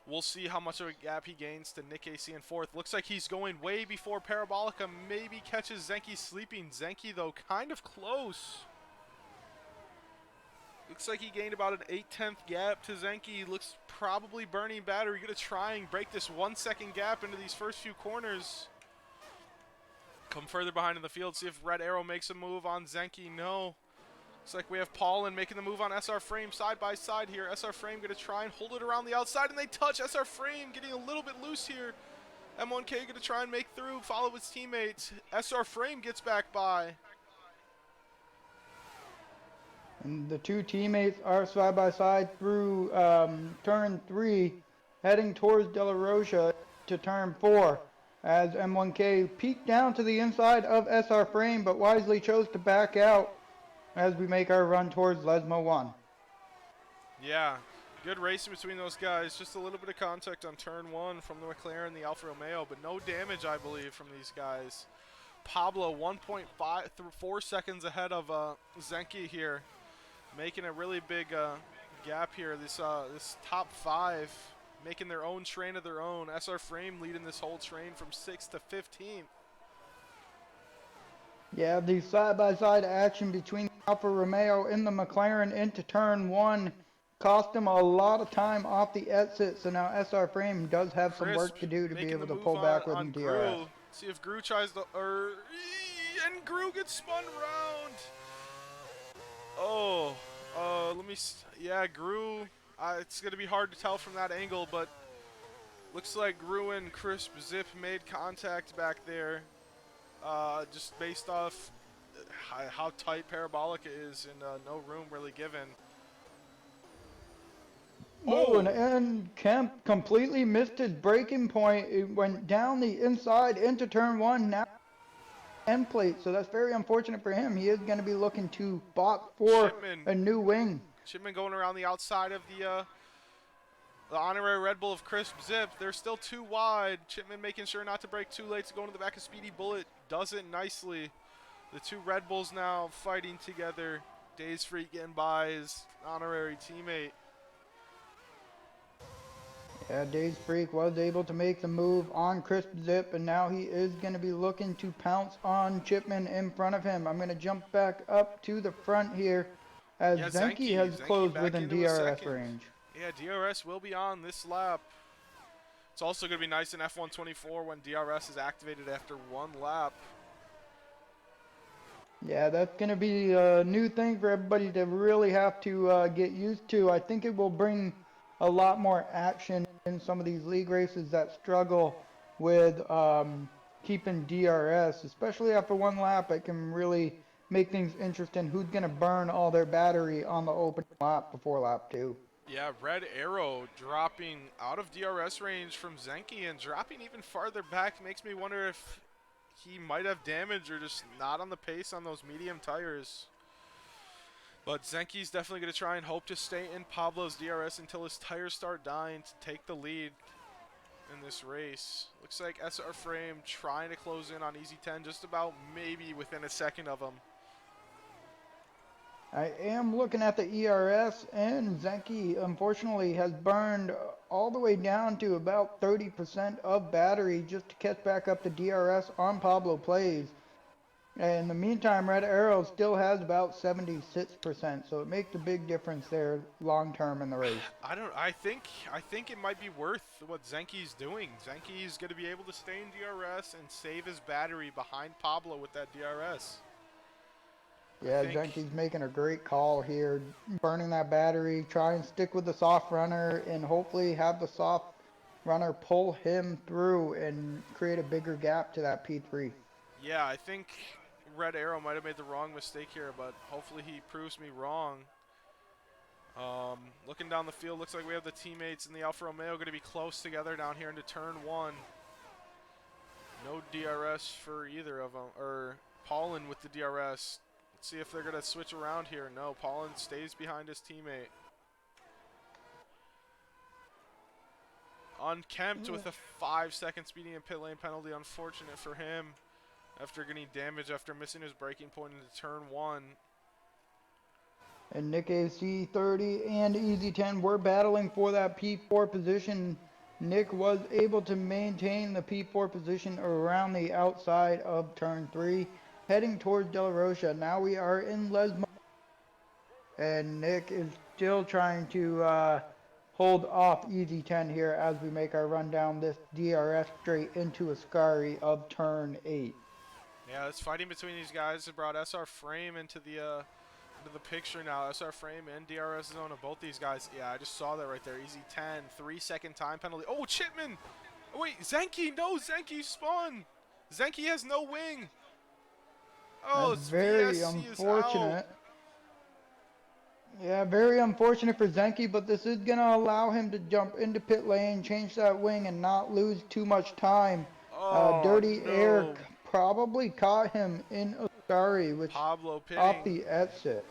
we'll see how much of a gap he gains to Nick AC in 4th. Looks like he's going way before Parabolica. Maybe catches Zenki sleeping. Zenki, though, kind of close. Looks like he gained about an 8/10 gap to Zenki. Looks probably burning battery. Gonna try and break this 1-second gap into these first few corners. Come further behind in the field. See if Red Arrow makes a move on Zenki. No. Looks like we have Paulin making the move on SR Frame side by side here. SR Frame going to try and hold it around the outside, and they touch. SR Frame getting a little bit loose here. M1K going to try and make through, follow his teammates. SR Frame gets back by. And the 2 teammates are side by side through turn 3, heading towards De La Rocha to turn 4. As M1K peeked down to the inside of SR Frame, but wisely chose to back out as we make our run towards Lesmo 1. Yeah, good racing between those guys. Just a little bit of contact on turn 1 from the McLaren and the Alfa Romeo, but no damage, I believe, from these guys. Pablo 1.4 seconds ahead of Zenki here, making a really big gap here. This top 5 making their own train of their own. SR Frame leading this whole train from 6th to 15th. Yeah, the side-by-side action between Alfa Romeo and the McLaren into turn 1 cost him a lot of time off the exit, so now SR Frame does have some work to do to be able to pull back with DRS. See if Gru tries to, and Gru gets spun around. Oh, yeah, Gru, it's going to be hard to tell from that angle, but looks like Gru and Crisp Zip made contact back there. Just based off how tight Parabolica is and no room really given. Oh, and Kemp completely missed his braking point. It went down the inside into turn 1. Now end plate, so that's very unfortunate for him. He is going to be looking to box for Chipman. a new wing. Chipman going around the outside of the honorary Red Bull of Crisp Zip. They're still too wide. Chipman making sure not to break too late to go into the back of Speedy Bullet. Does it nicely. The two Red Bulls now fighting together. Days Freak getting by his honorary teammate. Yeah, Days Freak was able to make the move on Crisp Zip, and now he is going to be looking to pounce on Chipman in front of him. I'm going to jump back up to the front here as Yeah, Zenki Zenki. has Zenki closed back within into a DRS second. range. Yeah, DRS will be on this lap. It's also going to be nice in F124 when DRS is activated after one lap. Yeah, that's going to be a new thing for everybody to really have to get used to. I think it will bring a lot more action in some of these league races that struggle with keeping DRS, especially after one lap. It can really make things interesting. Who's going to burn all their battery on the open lap before lap 2? Yeah, Red Arrow dropping out of DRS range from Zenki and dropping even farther back makes me wonder if he might have damage or just not on the pace on those medium tires. But Zenki's definitely going to try and hope to stay in Pablo's DRS until his tires start dying to take the lead in this race. Looks like SR Frame trying to close in on Easy 10, just about maybe within a second of him. I am looking at the ERS, and Zenki unfortunately has burned all the way down to about 30% of battery just to catch back up to DRS on Pablo Plays. In the meantime, Red Arrow still has about 76%, so it makes a big difference there long term in the race. I think it might be worth what Zenki's doing. Zenki's going to be able to stay in DRS and save his battery behind Pablo with that DRS. Yeah, Zenki's making a great call here, burning that battery, try and stick with the soft runner, and hopefully have the soft runner pull him through and create a bigger gap to that P3. Yeah, I think Red Arrow might have made the wrong mistake here, but hopefully he proves me wrong. Looking down the field, looks like we have the teammates in the Alfa Romeo going to be close together down here into turn 1. No DRS for either of them, or Paulin with the DRS. Let's see if they're going to switch around here. No, Paulin stays behind his teammate. Unkempt with a 5-second speeding and pit lane penalty. Unfortunate for him after getting damage after missing his braking point into turn 1. And Nick AC30 and Easy 10 were battling for that P4 position. Nick was able to maintain the P4 position around the outside of turn 3, heading towards De La Rocha. Now we are in Lesmo, and Nick is still trying to hold off Easy 10 here as we make our run down this DRS straight into Ascari of turn 8. Yeah, this fighting between these guys has brought SR Frame into the picture now. SR Frame and DRS zone of both these guys. Yeah, I just saw that right there. Easy 10, 3-second time penalty. Oh, Chipman! Oh, wait, Zenki! No, Zenki spun! Zenki has no wing! Oh, That's it's very VSC unfortunate. is out. Yeah, very unfortunate for Zenki, but this is going to allow him to jump into pit lane, change that wing, and not lose too much time. Oh, Dirty Air no. probably caught him in Ascari, which Pablo off pitting. the exit.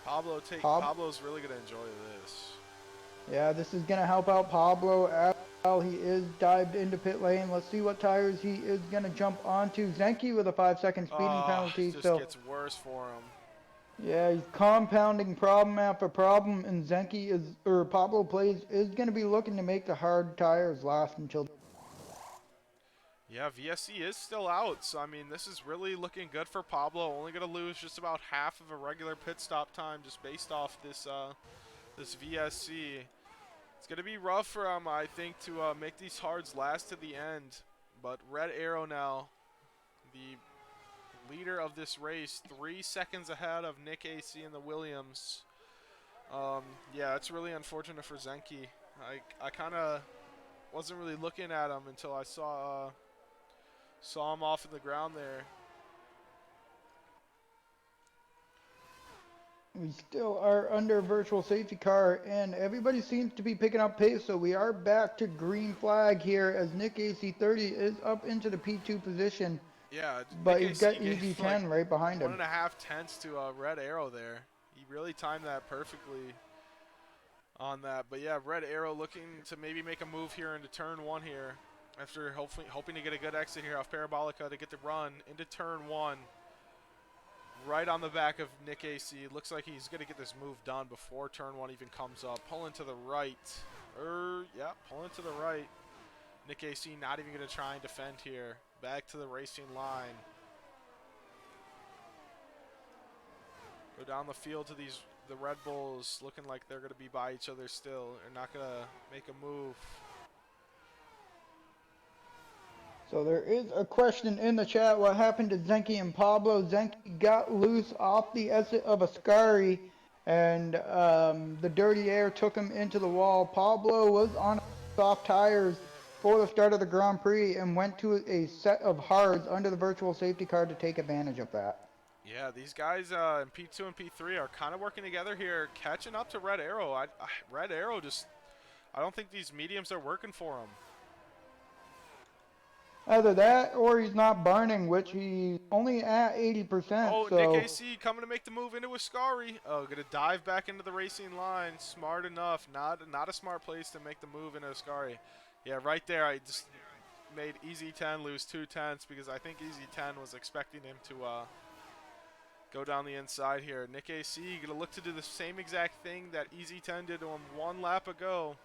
Pablo's really going to enjoy this. Yeah, this is going to help out Pablo as well. He is dived into pit lane. Let's see what tires he is going to jump onto. Zenki with a 5-second speeding penalty. It just So gets worse for him. yeah, he's compounding problem after problem, and Pablo Plays is going to be looking to make the hard tires last until. Yeah, VSC is still out, so I mean, this is really looking good for Pablo. Only going to lose just about half of a regular pit stop time just based off this this VSC. It's going to be rough for him, I think, to make these hards last to the end. But Red Arrow now, the leader of this race, 3 seconds ahead of Nick AC and the Williams. Yeah, it's really unfortunate for Zenki. I kind of wasn't really looking at him until I saw him off in the ground there. We still are under virtual safety car, and everybody seems to be picking up pace, so we are back to green flag here as Nick AC30 is up into the P2 position. Yeah, but Nick he's AC got gave Easy like 10 right behind him. 1.5 tenths to Red Arrow there. He really timed that perfectly on that. But yeah, Red Arrow looking to maybe make a move here into turn one here. After hoping to get a good exit here off Parabolica to get the run into turn one. Right on the back of Nick AC. Looks like he's going to get this move done before turn one even comes up. Pulling to the right. Yeah, pulling to the right. Nick AC not even going to try and defend here. Back to the racing line. Go down the field to the Red Bulls, looking like they're going to be by each other still. They're not going to make a move. So there is a question in the chat. What happened to Zenki and Pablo? Zenki got loose off the exit of Ascari, and the dirty air took him into the wall. Pablo was on soft tires for the start of the Grand Prix and went to a set of hards under the virtual safety car to take advantage of that. Yeah, these guys in P2 and P3 are kind of working together here, catching up to Red Arrow. Red Arrow just, I don't think these mediums are working for him. Either that or he's not burning, which he's only at 80%. Oh, Nick So AC coming to make the move into Ascari. Oh, gonna dive back into the racing line. Smart enough. Not a smart place to make the move into Ascari. Yeah, right there. I just made Easy 10 lose 2 tenths because I think Easy 10 was expecting him to go down the inside here. Nick AC gonna look to do the same exact thing that Easy 10 did to him one lap ago.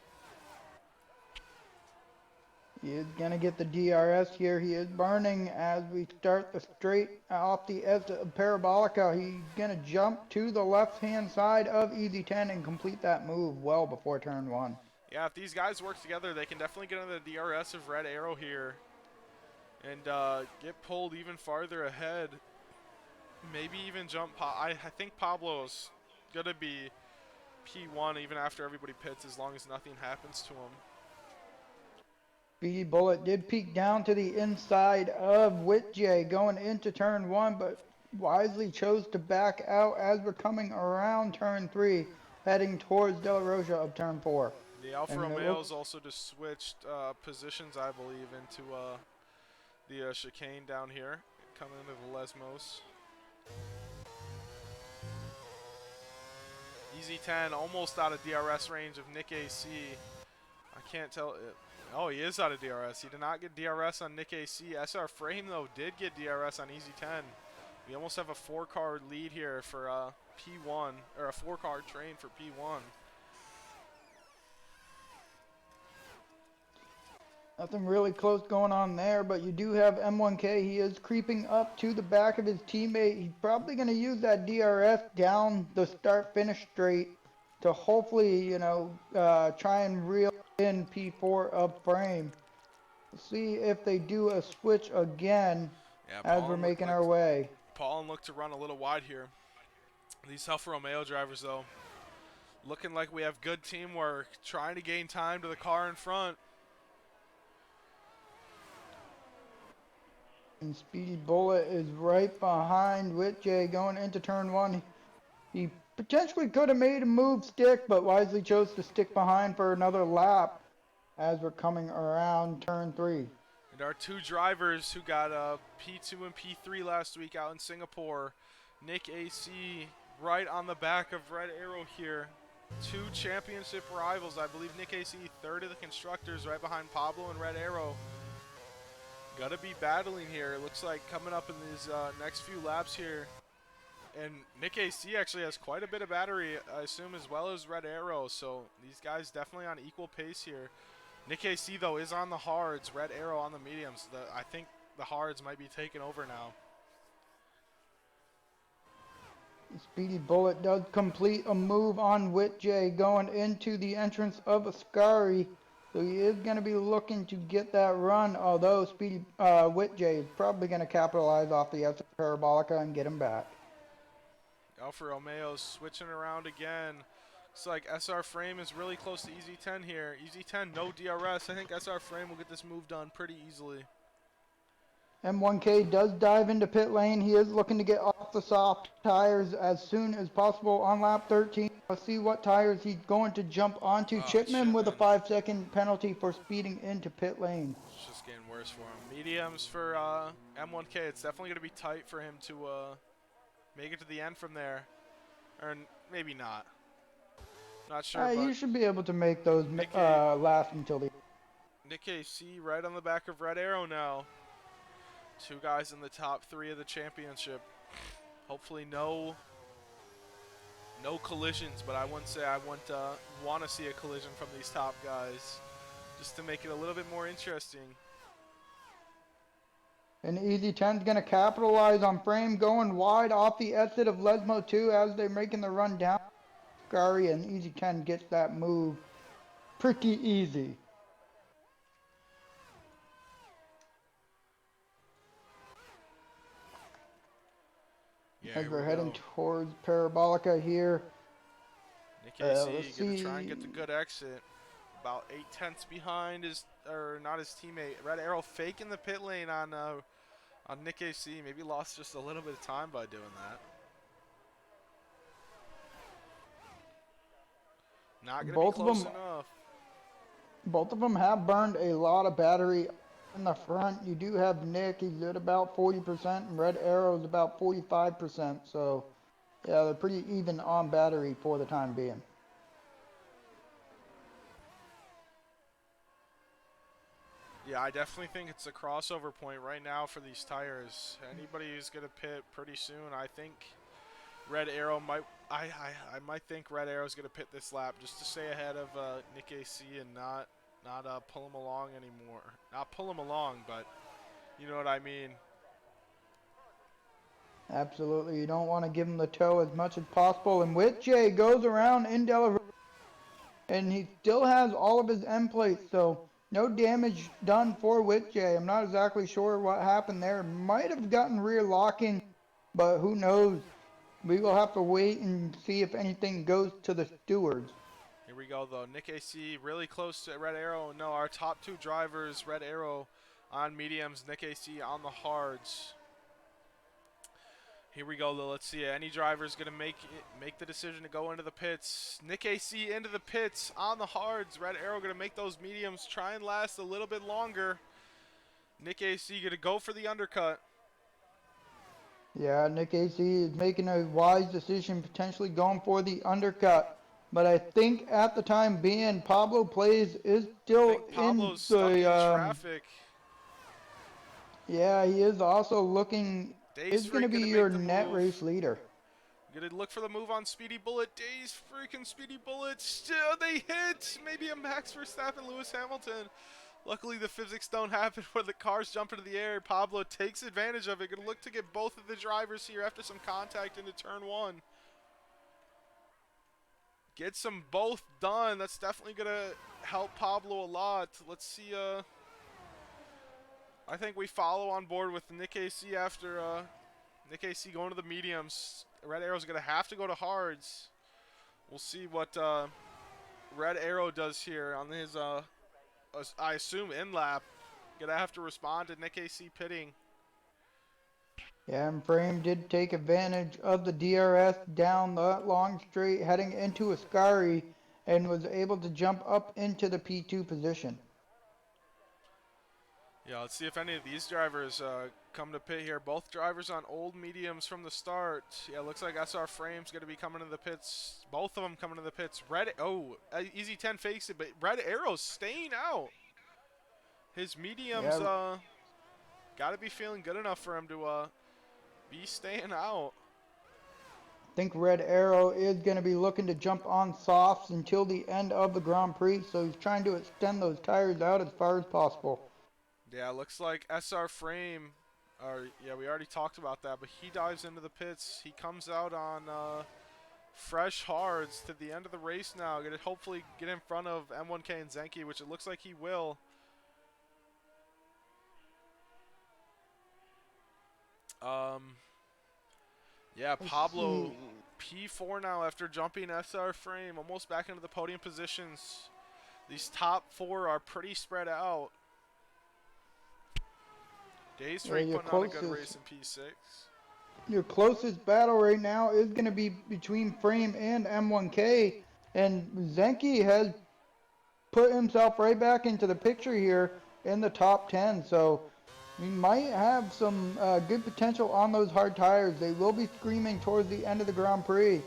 he is going to get the DRS here. He is burning as we start the straight off the edge of Parabolica. He's going to jump to the left-hand side of Easy 10 and complete that move well before turn one. Yeah, if these guys work together, they can definitely get into the DRS of Red Arrow here and get pulled even farther ahead. Maybe even jump. I think Pablo's going to be P1 even after everybody pits as long as nothing happens to him. Speedy Bullet did peek down to the inside of Whitjay going into turn one, but wisely chose to back out as we're coming around turn three, heading towards De La Rosa of turn four. The Alfa And it Romeo's looks, also just switched positions, I believe, into the chicane down here, coming into the Lesmos. Easy 10 almost out of DRS range of Nick AC. I can't tell. Oh, he is out of DRS. He did not get DRS on Nick AC. SR Frame, though, did get DRS on Easy 10. We almost have a 4-car lead here for P1, or a 4-car train for P1. nothing really close going on there, but you do have M1K. He is creeping up to the back of his teammate. He's probably going to use that DRS down the start-finish straight to hopefully, try and reel in P4 of frame. See if they do a switch again as we're making our way. Paulin looked to run a little wide here. These Alfa Romeo drivers, though, looking like we have good teamwork, trying to gain time to the car in front. And Speedy Bullet is right behind Whitjay going into turn one. He potentially could have made a move stick, but wisely chose to stick behind for another lap as we're coming around turn three. And our two drivers who got P2 and P3 last week out in Singapore, Nick AC right on the back of Red Arrow here. Two championship rivals. I believe Nick AC third of the constructors right behind Pablo and Red Arrow. Got to be battling here. It looks like coming up in these next few laps here. And Nick AC actually has quite a bit of battery, I assume, as well as Red Arrow. So these guys definitely on equal pace here. Nick AC, though, is on the hards. Red Arrow on the mediums. I think the hards might be taking over now. Speedy Bullet does complete a move on Whitjay going into the entrance of Ascari. So he is going to be looking to get that run, although Speedy Whitjay is probably going to capitalize off the S Parabolica and get him back. Alfa Romeo's switching around again. Looks like SR Frame is really close to Easy 10 here. Easy 10, no DRS. I think SR Frame will get this move done pretty easily. M1K does dive into pit lane. He is looking to get off the soft tires as soon as possible on lap 13. Let's see what tires he's going to jump onto. Oh, Chipman with a Chipman. 5-second penalty for speeding into pit lane. It's just getting worse for him. Mediums for M1K. It's definitely going to be tight for him to make it to the end from there. Or maybe not. Not sure, but You should be able to make those last until the Nick AC right on the back of Red Arrow now. Two guys in the top 3 of the championship. Hopefully no collisions, but I wouldn't say I want to see a collision from these top guys, just to make it a little bit more interesting. And Easy 10's going to capitalize on frame going wide off the exit of Lesmo 2 as they're making the run down. Scary, and Easy 10 gets that move pretty easy. Yeah, As we're we heading go. towards Parabolica here. Nick AC Let's gonna see. try and get the good exit. About 8/10 behind his, or not his teammate. Red Arrow faking the pit lane on Nick AC. Maybe lost just a little bit of time by doing that. Not gonna be close enough. Both of them have burned a lot of battery in the front. You do have Nick, he's at about 40%, and Red Arrow's about 45%. So, yeah, they're pretty even on battery for the time being. Yeah, I definitely think it's a crossover point right now for these tires. Anybody who's gonna pit pretty soon, I think Red Arrow might. I might think Red Arrow's gonna pit this lap just to stay ahead of Nick AC and not pull him along anymore. Not pull him along, but you know what I mean. Absolutely, you don't want to give him the toe as much as possible. And with Jay goes around in Delaware, and he still has all of his end plates, so no damage done for Whitjay. I'm not exactly sure what happened there. Might have gotten rear locking, but who knows? We will have to wait and see if anything goes to the stewards. Here we go, though. Nick AC really close to Red Arrow. No, our top 2 drivers, Red Arrow on mediums, Nick AC on the hards. Here we go, though. Let's see. Any driver's going to make the decision to go into the pits. Nick AC into the pits on the hards. Red Arrow going to make those mediums try and last a little bit longer. Nick AC going to go for the undercut. Yeah, Nick AC is making a wise decision, potentially going for the undercut. But I think at the time being, Pablo Plays is still in Pablo's stuck in the traffic. Yeah, he is also looking. Days Is going to Freak be gonna your make the net move. race leader. Gonna look for the move on Speedy Bullet. Days freaking Speedy Bullet. Still they hit. Maybe a Max Verstappen, Lewis Hamilton. Luckily the physics don't happen where the cars jump into the air. Pablo takes advantage of it. Gonna look to get both of the drivers here after some contact into turn 1. Gets them both done. That's definitely gonna help Pablo a lot. Let's see. I think we follow on board with Nick AC after Nick AC going to the mediums. Red Arrow's going to have to go to hards. We'll see what Red Arrow does here on his, I assume, in-lap. Going to have to respond to Nick AC pitting. Yeah, and Frame did take advantage of the DRS down the long straight heading into Ascari and was able to jump up into the P2 position. Yeah, let's see if any of these drivers come to pit here. Both drivers on old mediums from the start. Yeah, looks like SR Frame's going to be coming to the pits. Both of them coming to the pits. Easy 10 fakes it, but Red Arrow's staying out. His mediums got to be feeling good enough for him to be staying out. I think Red Arrow is going to be looking to jump on softs until the end of the Grand Prix, so he's trying to extend those tires out as far as possible. Yeah, looks like SR Frame, we already talked about that, but he dives into the pits. He comes out on fresh hards to the end of the race now. Going to hopefully get in front of M1K and Zenki, which it looks like he will. Yeah, Pablo P4 now after jumping SR Frame, almost back into the podium positions. These top 4 are pretty spread out. Days Yeah, 3 putting on a good race in P6. your closest battle right now is going to be between Frame and M1K, and Zenki has put himself right back into the picture here in the top 10. So he might have some good potential on those hard tires. They will be screaming towards the end of the Grand Prix,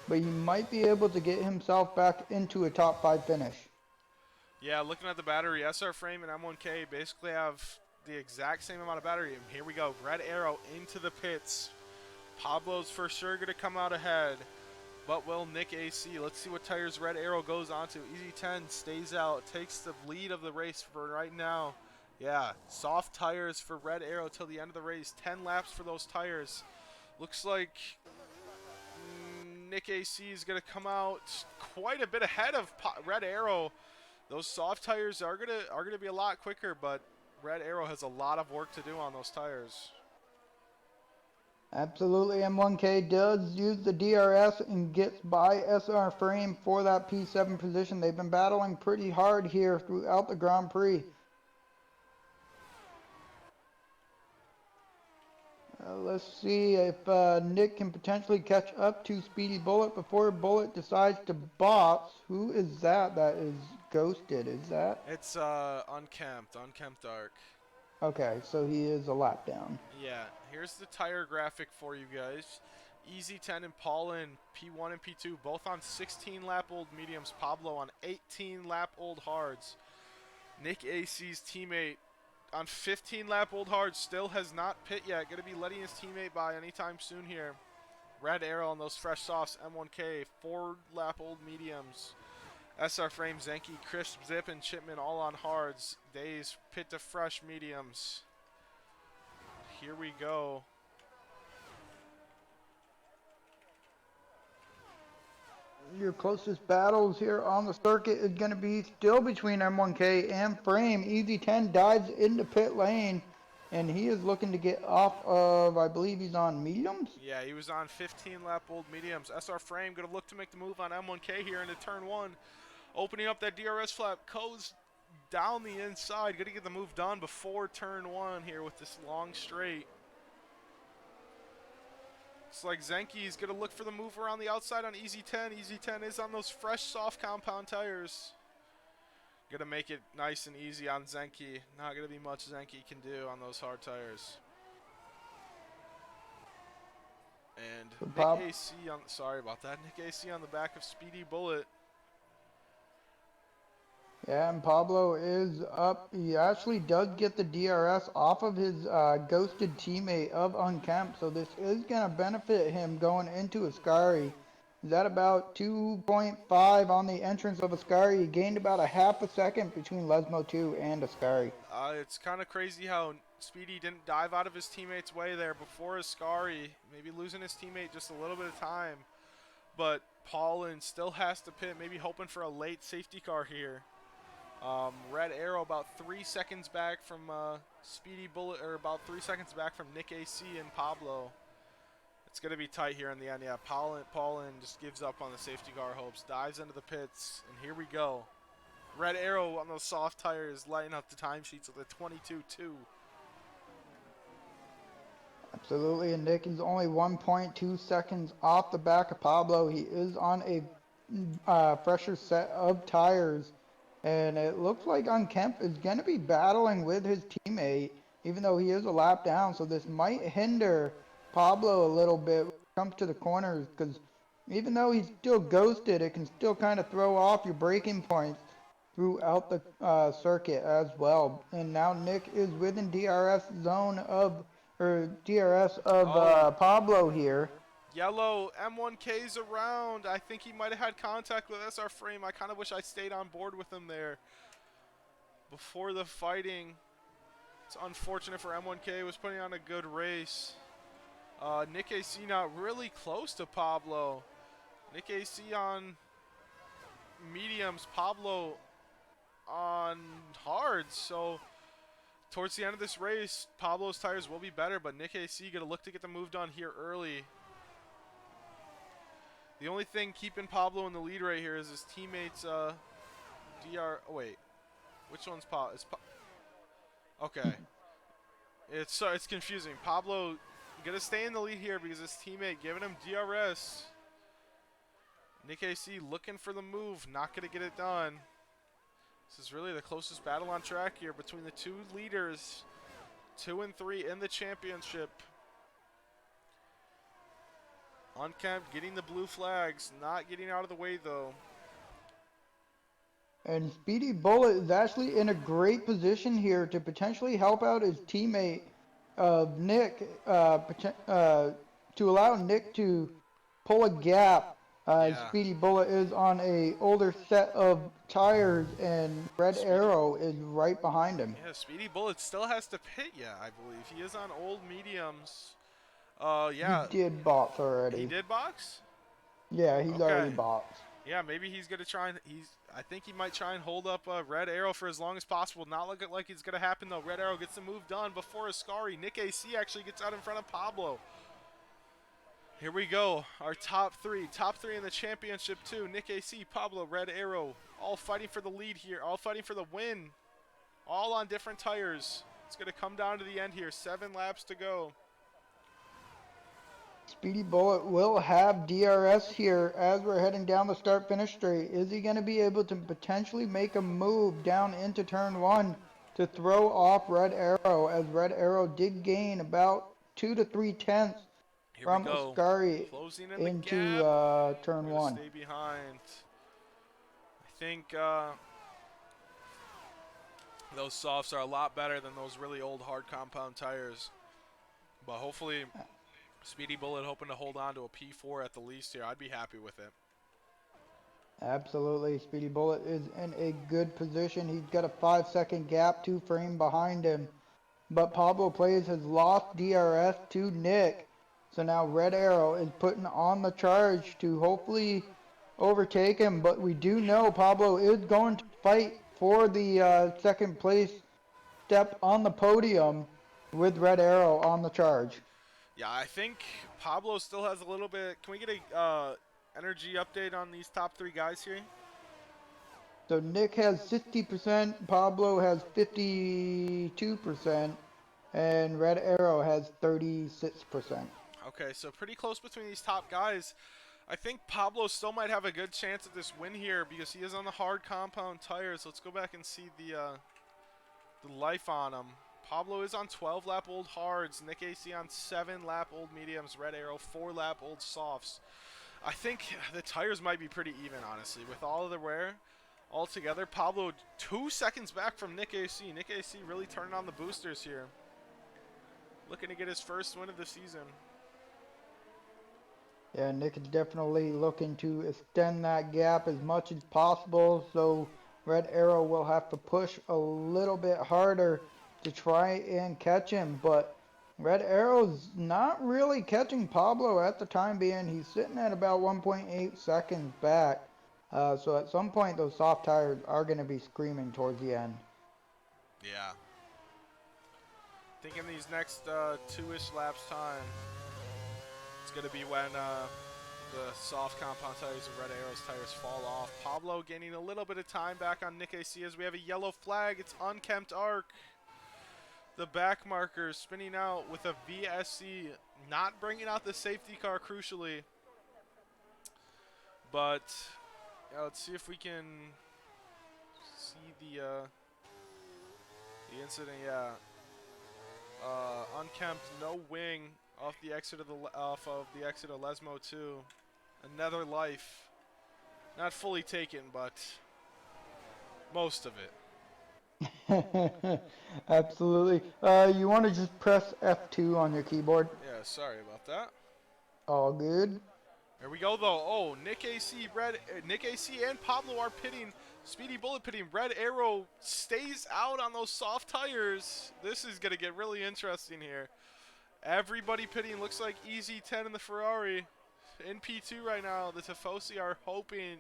but he might be able to get himself back into a top 5 finish. Yeah, looking at the battery, SR Frame and M1K basically have the exact same amount of battery. And here we go, Red Arrow into the pits. Pablo's for sure going to come out ahead. But will Nick AC? Let's see what tires Red Arrow goes onto. Easy 10 stays out, takes the lead of the race for right now. Yeah, soft tires for Red Arrow till the end of the race. 10 laps for those tires. Looks like Nick AC is going to come out quite a bit ahead of Red Arrow. Those soft tires are gonna be a lot quicker, but Red Arrow has a lot of work to do on those tires. Absolutely, M1K does use the DRS and gets by SR Frame for that P7 position. They've been battling pretty hard here throughout the Grand Prix. Let's see if Nick can potentially catch up to Speedy Bullet before Bullet decides to box. Who is that is ghosted? Is that? It's unkempt arc. Okay, so he is a lap down. Yeah, here's the tire graphic for you guys. Easy 10 and Paulin, P1 and P2, both on 16 lap old mediums. Pablo on 18 lap old hards. Nick AC's teammate on 15 lap old hards still has not pit yet. Going to be letting his teammate by anytime soon here. Red Arrow on those fresh softs, M1K, 4 lap old mediums. SR Frame, Zenki, Crisp, Zip, and Chipman all on hards. Days, pit to fresh mediums. Here we go. Your closest battles here on the circuit is going to be still between M1K and Frame. Easy 10 dives into pit lane, and he is looking to get off of, I believe he's on mediums? Yeah, he was on 15 lap old mediums. SR Frame going to look to make the move on M1K here into turn 1. Opening up that DRS flap, goes down the inside. Going to get the move done before turn 1 here with this long straight. Looks like Zenki is going to look for the move around the outside on Easy 10. Easy 10 is on those fresh, soft compound tires. Going to make it nice and easy on Zenki. Not going to be much Zenki can do on those hard tires. And Nick AC on, sorry about that, Nick AC on the back of Speedy Bullet. Yeah, and Pablo is up. He actually does get the DRS off of his ghosted teammate of Unkempt, so this is going to benefit him going into Ascari. He's at about 2.5 on the entrance of Ascari. He gained about a half a second between Lesmo 2 and Ascari. It's kind of crazy how Speedy didn't dive out of his teammate's way there before Ascari, maybe losing his teammate just a little bit of time. But Paulin still has to pit, maybe hoping for a late safety car here. Red Arrow about 3 seconds back from Speedy Bullet, or about 3 seconds back from Nick AC and Pablo. It's going to be tight here in the end. Yeah, Paulin just gives up on the safety car hopes, dives into the pits, and here we go. Red Arrow on those soft tires lighting up the timesheets with a 22.2. Absolutely, and Nick is only 1.2 seconds off the back of Pablo. He is on a fresher set of tires. And it looks like Unkempt is going to be battling with his teammate, even though he is a lap down. So this might hinder Pablo a little bit when it comes to the corners, because even though he's still ghosted, it can still kind of throw off your braking points throughout the circuit as well. And now Nick is within DRS zone of, or DRS of Pablo here. Yellow, M1K's around. I think he might have had contact with SR Frame. I kind of wish I stayed on board with him there before the fighting. It's unfortunate for M1K. Was putting on a good race. Nick AC now really close to Pablo. Nick AC on mediums, Pablo on hards. So towards the end of this race, Pablo's tires will be better, but Nick AC going to look to get the move done here early. The only thing keeping Pablo in the lead right here is his teammates, oh, wait. Which one's Pablo? Okay. It's confusing. Pablo gonna stay in the lead here because his teammate giving him DRS. Nick AC looking for the move, not gonna get it done. This is really the closest battle on track here between the two leaders, 2 and 3 in the championship. Unkempt getting the blue flags, not getting out of the way though. And Speedy Bullet is actually in a great position here to potentially help out his teammate Nick, to allow Nick to pull a gap. Yeah. Speedy Bullet is on a older set of tires, and Red Speedy Arrow is right behind him. Yeah, Speedy Bullet still has to pit yet, I believe. He is on old mediums. He Yeah. did box He already. did box? Yeah, he's Okay. already boxed. Yeah, maybe he's gonna try and I think he might try and hold up Red Arrow for as long as possible. Not look like it's gonna happen though. Red Arrow gets the move done before Ascari. Nick AC actually gets out in front of Pablo. Here we go. Our top three in the championship too. Nick AC, Pablo, Red Arrow, all fighting for the lead here. All fighting for the win. All on different tires. It's gonna come down to the end here. 7 laps to go. Speedy Bullet will have DRS here as we're heading down the start-finish straight. Is he going to be able to potentially make a move down into turn 1 to throw off Red Arrow, as Red Arrow did gain about 2 to 3 tenths Here from we go. Ascari Closing in the into gap. turn We're 1. gonna stay behind. I think those softs are a lot better than those really old hard compound tires. But hopefully Speedy Bullet hoping to hold on to a P4 at the least here. I'd be happy with it. Absolutely. Speedy Bullet is in a good position. He's got a 5-second gap, 2 frame behind him. But Pablo Plays has lost DRS to Nick. So now Red Arrow is putting on the charge to hopefully overtake him. But we do know Pablo is going to fight for the second place step on the podium with Red Arrow on the charge. Yeah, I think Pablo still has a little bit. Can we get a energy update on these top 3 guys here? So Nick has 60%, Pablo has 52%, and Red Arrow has 36%. Okay, so pretty close between these top guys. I think Pablo still might have a good chance at this win here because he is on the hard compound tires. Let's go back and see the life on him. Pablo is on 12-lap old hards. Nick AC on 7-lap old mediums. Red Arrow 4-lap old softs. I think the tires might be pretty even, honestly, with all of the wear all together. Pablo 2 seconds back from Nick AC. Nick AC really turning on the boosters here. Looking to get his first win of the season. Yeah, Nick is definitely looking to extend that gap as much as possible, so Red Arrow will have to push a little bit harder to try and catch him, but Red Arrow's not really catching Pablo at the time being. He's sitting at about 1.8 seconds back, so at some point those soft tires are going to be screaming towards the end. Yeah. Thinking these next 2-ish laps time, it's going to be when the soft compound tires of Red Arrow's tires fall off. Pablo gaining a little bit of time back on Nick AC as we have a yellow flag. It's unkempt arc. The back markers spinning out with a VSC, not bringing out the safety car crucially. But yeah, let's see if we can see the incident. Yeah, unkempt, no wing off the exit of Lesmo 2. Another life, not fully taken, but most of it. Absolutely. You want to just press F2 on your keyboard? Yeah, sorry about that. All good. Here we go though. Oh, Nick AC and Pablo are pitting. Speedy Bullet pitting. Red Arrow stays out on those soft tires. This is gonna get really interesting here. Everybody pitting. Looks like Easy 10 in the Ferrari. In P2 right now. The Tifosi are hoping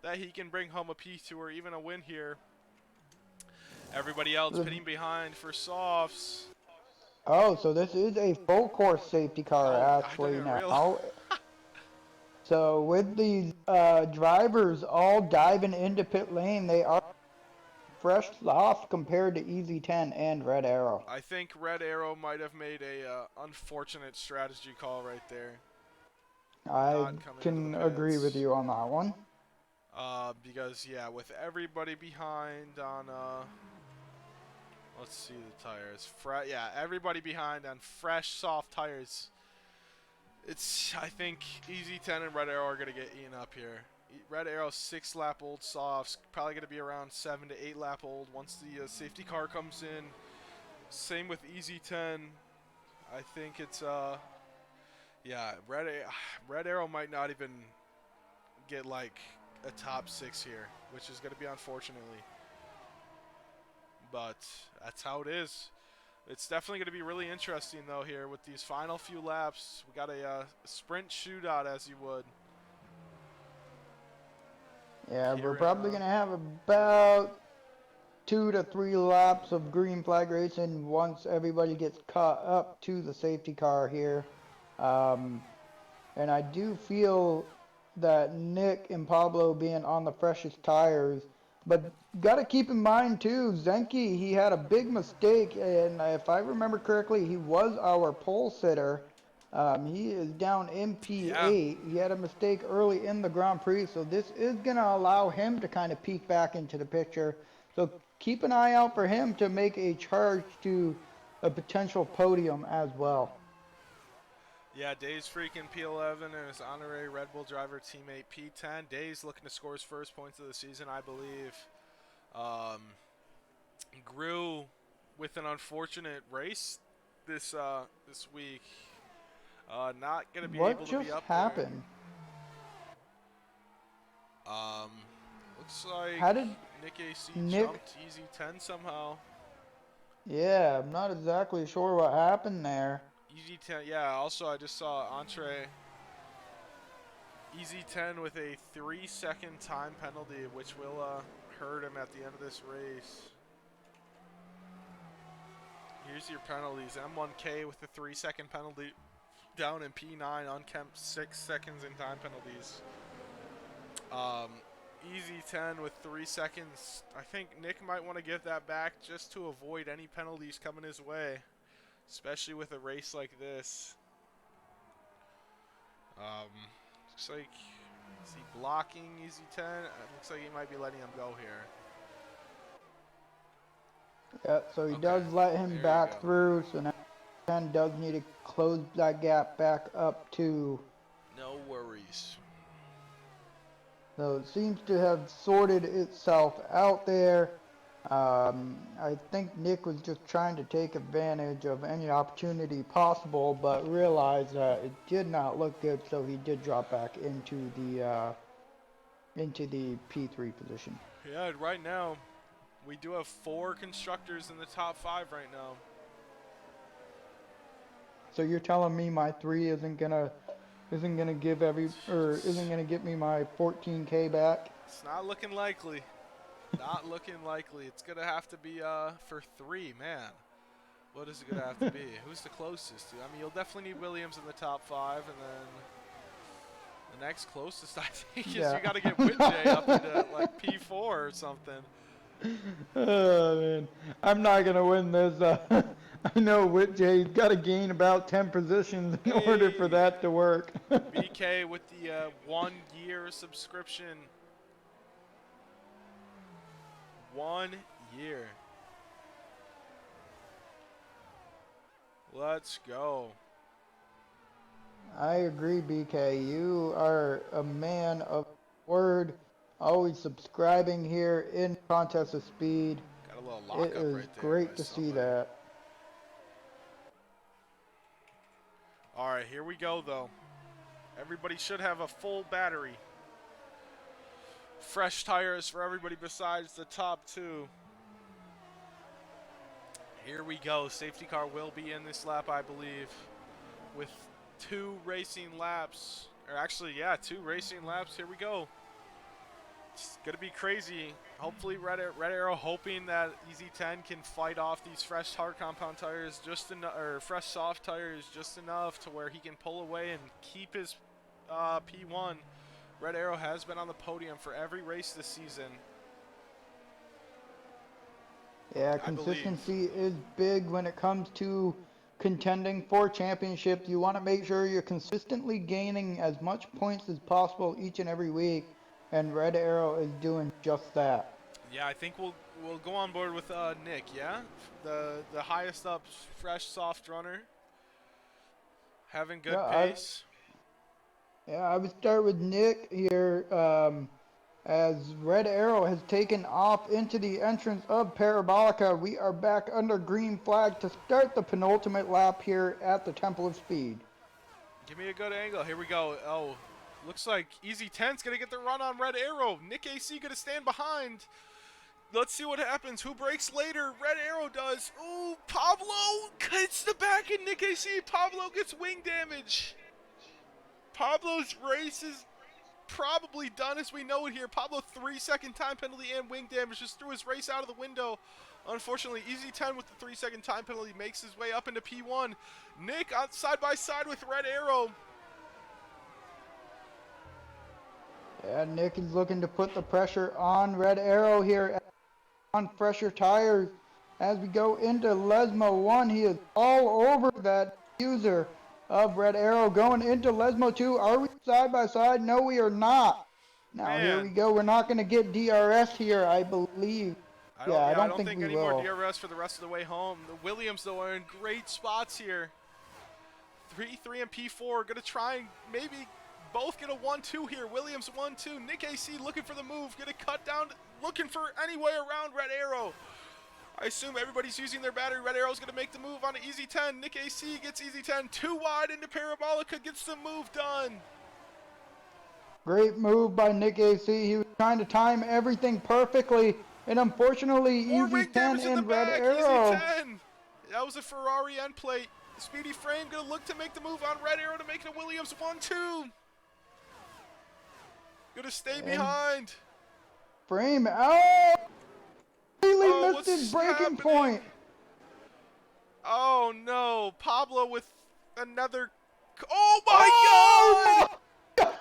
that he can bring home a P2 or even a win here. Everybody else pitting behind for softs. Oh, so this is a full course safety car actually now. So with these drivers all diving into pit lane, they are fresh soft compared to Easy 10 and Red Arrow. I think Red Arrow might have made a unfortunate strategy call right there, I not coming into the can agree with pits. you on that one. Because yeah, with everybody behind on let's see the tires. Yeah, everybody behind on fresh soft tires. I think Easy 10 and Red Arrow are gonna get eaten up here. Red Arrow 6 lap old softs, probably gonna be around 7 to 8 lap old once the safety car comes in. Same with Easy 10. I think it's yeah, Red Arrow might not even get like a top 6 here, which is gonna be unfortunately. But that's how it is. It's definitely going to be really interesting, though, here with these final few laps. We got a sprint shootout, as you would. Yeah, we're Here probably in, going to have about 2 to 3 laps of green flag racing once everybody gets caught up to the safety car here. And I do feel that Nick and Pablo being on the freshest tires, but got to keep in mind too, Zenke, he had a big mistake, and if I remember correctly, he was our pole sitter. He is down in yeah, P8. He had a mistake early in the Grand Prix, so this is going to allow him to kind of peek back into the picture. So keep an eye out for him to make a charge to a potential podium as well. yeah, Dave's freaking P11 and his honorary Red Bull driver teammate P10. Dave's looking to score his first points of the season, I believe. Um, grew with an unfortunate race this week. Not gonna be What able to be just up there. happened? Um, looks like How did Nick AC Nick? jumped Easy 10 somehow. Yeah, I'm not exactly sure what happened there. Easy 10, yeah. Also, I just saw Entree Easy 10 with a 3-second time penalty, which will hurt him at the end of this race. Here's your penalties. M1K with the 3-second penalty down in P9, unkempt 6 seconds in time penalties. Easy 10 with 3 seconds. I think Nick might want to give that back just to avoid any penalties coming his way, especially with a race like this. Looks like, is he blocking Easy 10? It looks like he might be letting him go here. Yeah, so he Okay, does let him there you back go. through, so now 10 does need to close that gap back up to. No worries. So it seems to have sorted itself out there. I think Nick was just trying to take advantage of any opportunity possible, but realized that it did not look good, so he did drop back into the P3 position. Yeah, right now, we do have 4 constructors in the top 5 right now. So you're telling me my 3 isn't gonna get me my 14K back? It's not looking likely. Not looking likely. It's going to have to be for 3, man. What is it going to have to be? Who's the closest? I mean, you'll definitely need Williams in the top 5, and then the next closest, I think, is Yeah. you got to get Whitjay up into, like, P4 or something. Oh man, I'm not gonna win this. I know Whitjay's got to gain about 10 positions in order for Hey! that to work. BK with the 1-year subscription. 1 year. Let's go. I agree, BK. You are a man of word, always subscribing here in Contest of Speed. Got a little It lockup is right there by great to see somebody. that. All right, here we go, though. Everybody should have a full battery. Fresh tires for everybody besides the top 2. Here we go. Safety car will be in this lap, I believe, with 2 racing laps. Or actually, yeah, 2 racing laps. Here we go. It's going to be crazy. Hopefully, Red Arrow hoping that Easy 10 can fight off these fresh hard compound tires just enough, or fresh soft tires just enough to where he can pull away and keep his P1. Red Arrow has been on the podium for every race this season. Yeah, I believe. consistency is big when it comes to contending for championships. You want to make sure you're consistently gaining as much points as possible each and every week, and Red Arrow is doing just that. Yeah, I think we'll go on board with Nick. Yeah, the highest up, fresh, soft runner, having Yeah, good pace. I would start with Nick here. As Red Arrow has taken off into the entrance of Parabolica, we are back under green flag to start the penultimate lap here at the Temple of Speed. Give me a good angle. Here we go. Oh, looks like Easy 10's gonna get the run on Red Arrow. Nick AC gonna stand behind. Let's see what happens. Who breaks later? Red Arrow does. Ooh, Pablo hits the back of Nick AC. Pablo gets wing damage. Pablo's race is probably done as we know it here. Pablo 3-second time penalty and wing damage just threw his race out of the window. Unfortunately, Easy 10 with the 3-second time penalty makes his way up into P1. Nick on side by side with Red Arrow. Yeah, Nick is looking to put the pressure on Red Arrow here on fresher tires. As we go into Lesmo 1, he is all over that user of Red Arrow. Going into Lesmo 2, are we side by side? No, we are not. Now, here we Man, go. We're not going to get DRS here, I believe. Yeah, I I don't don't think think we any more will. DRS for the rest of the way home. The Williams though are in great spots here. 3 and P4 gonna try and maybe both get a 1-2 here. Williams 1-2. Nick AC looking for the move, gonna cut down, looking for any way around Red Arrow. I assume everybody's using their battery. Red Arrow's gonna make the move on an Easy 10. Nick AC gets Easy 10 too wide into Parabolica, gets the move done. Great move by Nick AC. He was trying to time everything perfectly. And unfortunately, More Easy wing 10 damage in the and Red back. Easy Arrow. 10. That was a Ferrari end plate. Speedy Frame gonna look to make the move on Red Arrow to make it a Williams 1-2. Gonna stay And behind. Frame out. Completely Oh, missed his what's breaking happening? point. Oh no, Pablo with another. Oh my Oh! God!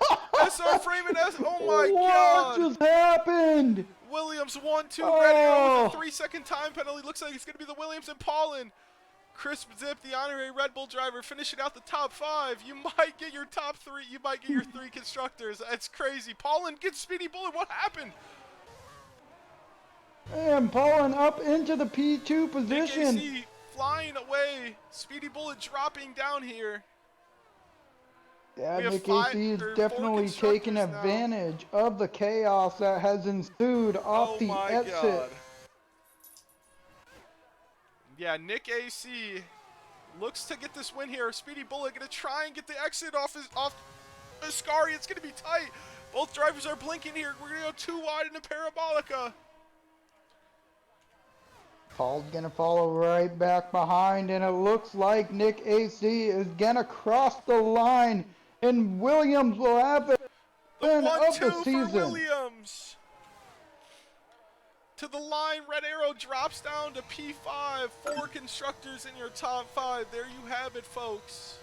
SR Frame and S. Oh my What God! just happened? Williams 1-2. Red Arrow with a Oh! 3-second time penalty. Looks like it's gonna be the Williams and Paulin. Crisp Zip, the honorary Red Bull driver, finishing out the top 5. You might get your top 3. You might get your 3 constructors. That's crazy. Paulin gets Speedy Bullet. What happened? And pulling up into the P2 Nick position. AC flying away. Speedy Bullet dropping down here. Yeah, We have Nick 5 AC is or 4 definitely taking constructors now. advantage of the chaos that has ensued off Oh the my exit. God. Yeah, Nick AC looks to get this win here. Speedy Bullet gonna try and get the exit off Ascari. It's gonna be tight. Both drivers are blinking here. We're gonna go too wide into Parabolica. Paul's gonna follow right back behind, and it looks like Nick AC is gonna cross the line, and Williams will have the The win of the 1-2 for season. Williams. To the line, Red Arrow drops down to P5. 4 constructors in your top 5. There you have it, folks.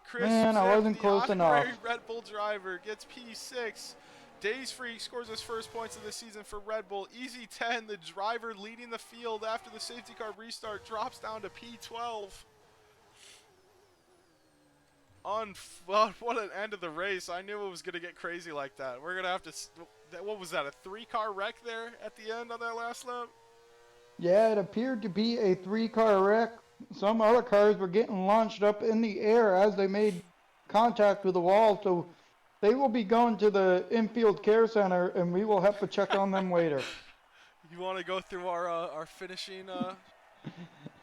Chris Man, I Zip, wasn't the close enough. honorary Red Bull driver, gets P6. Days Freak scores his first points of the season for Red Bull. Easy 10, the driver leading the field after the safety car restart, drops down to P12. What an end of the race. I knew it was going to get crazy like that. We're going to have to... What was that, a 3-car wreck there at the end on that last lap? Yeah, it appeared to be a 3-car wreck. Some other cars were getting launched up in the air as they made contact with the wall, so they will be going to the infield care center, and we will have to check on them later. You want to go through our finishing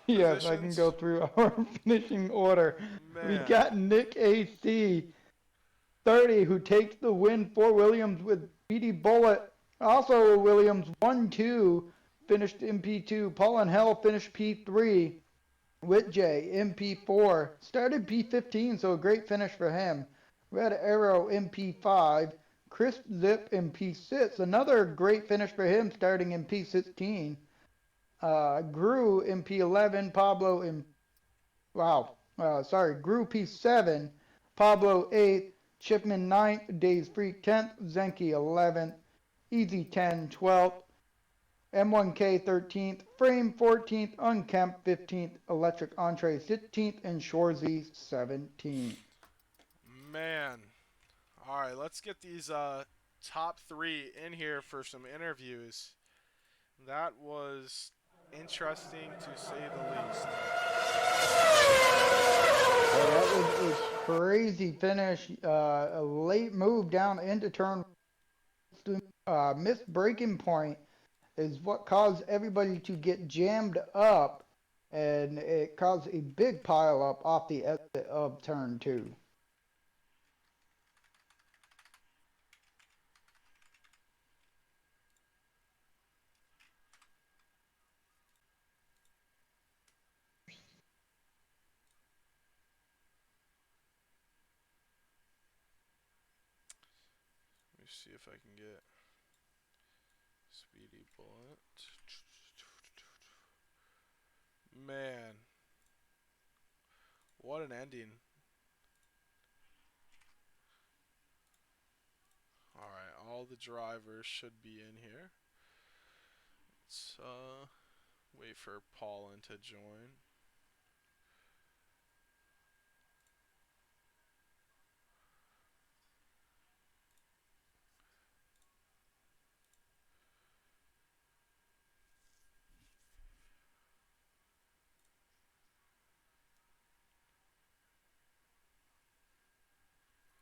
Yes, I can positions? go through our finishing order. We Man. got Nick AC 30, who takes the win for Williams with Speedy Bullet. Also Williams 1-2 finished in P2. Paul and Hell finished P3. Whitjay in P4. Started P15, so a great finish for him. Red Arrow in P5. Crisp Zip in P6. Another great finish for him, starting in P16. Grew in P11. Pablo in... Grew P7. Pablo 8th. Chipman 9th. Days Freak 10th. Zenki 11th. Easy 10 12th. M1K 13th, Frame 14th, Unkempt 15th, Electric Entree 16th, and Shorzy 17th. Man. All right, let's get these top three in here for some interviews. That was interesting to say the least. Yeah, that was a crazy finish. A late move down into turn. Missed breaking point is what caused everybody to get jammed up, and it caused a big pile up off the exit of turn two. Let me see if I can get Speedy Bullet. Man, what an ending. All right, all the drivers should be in here. Let's wait for Paulin to join.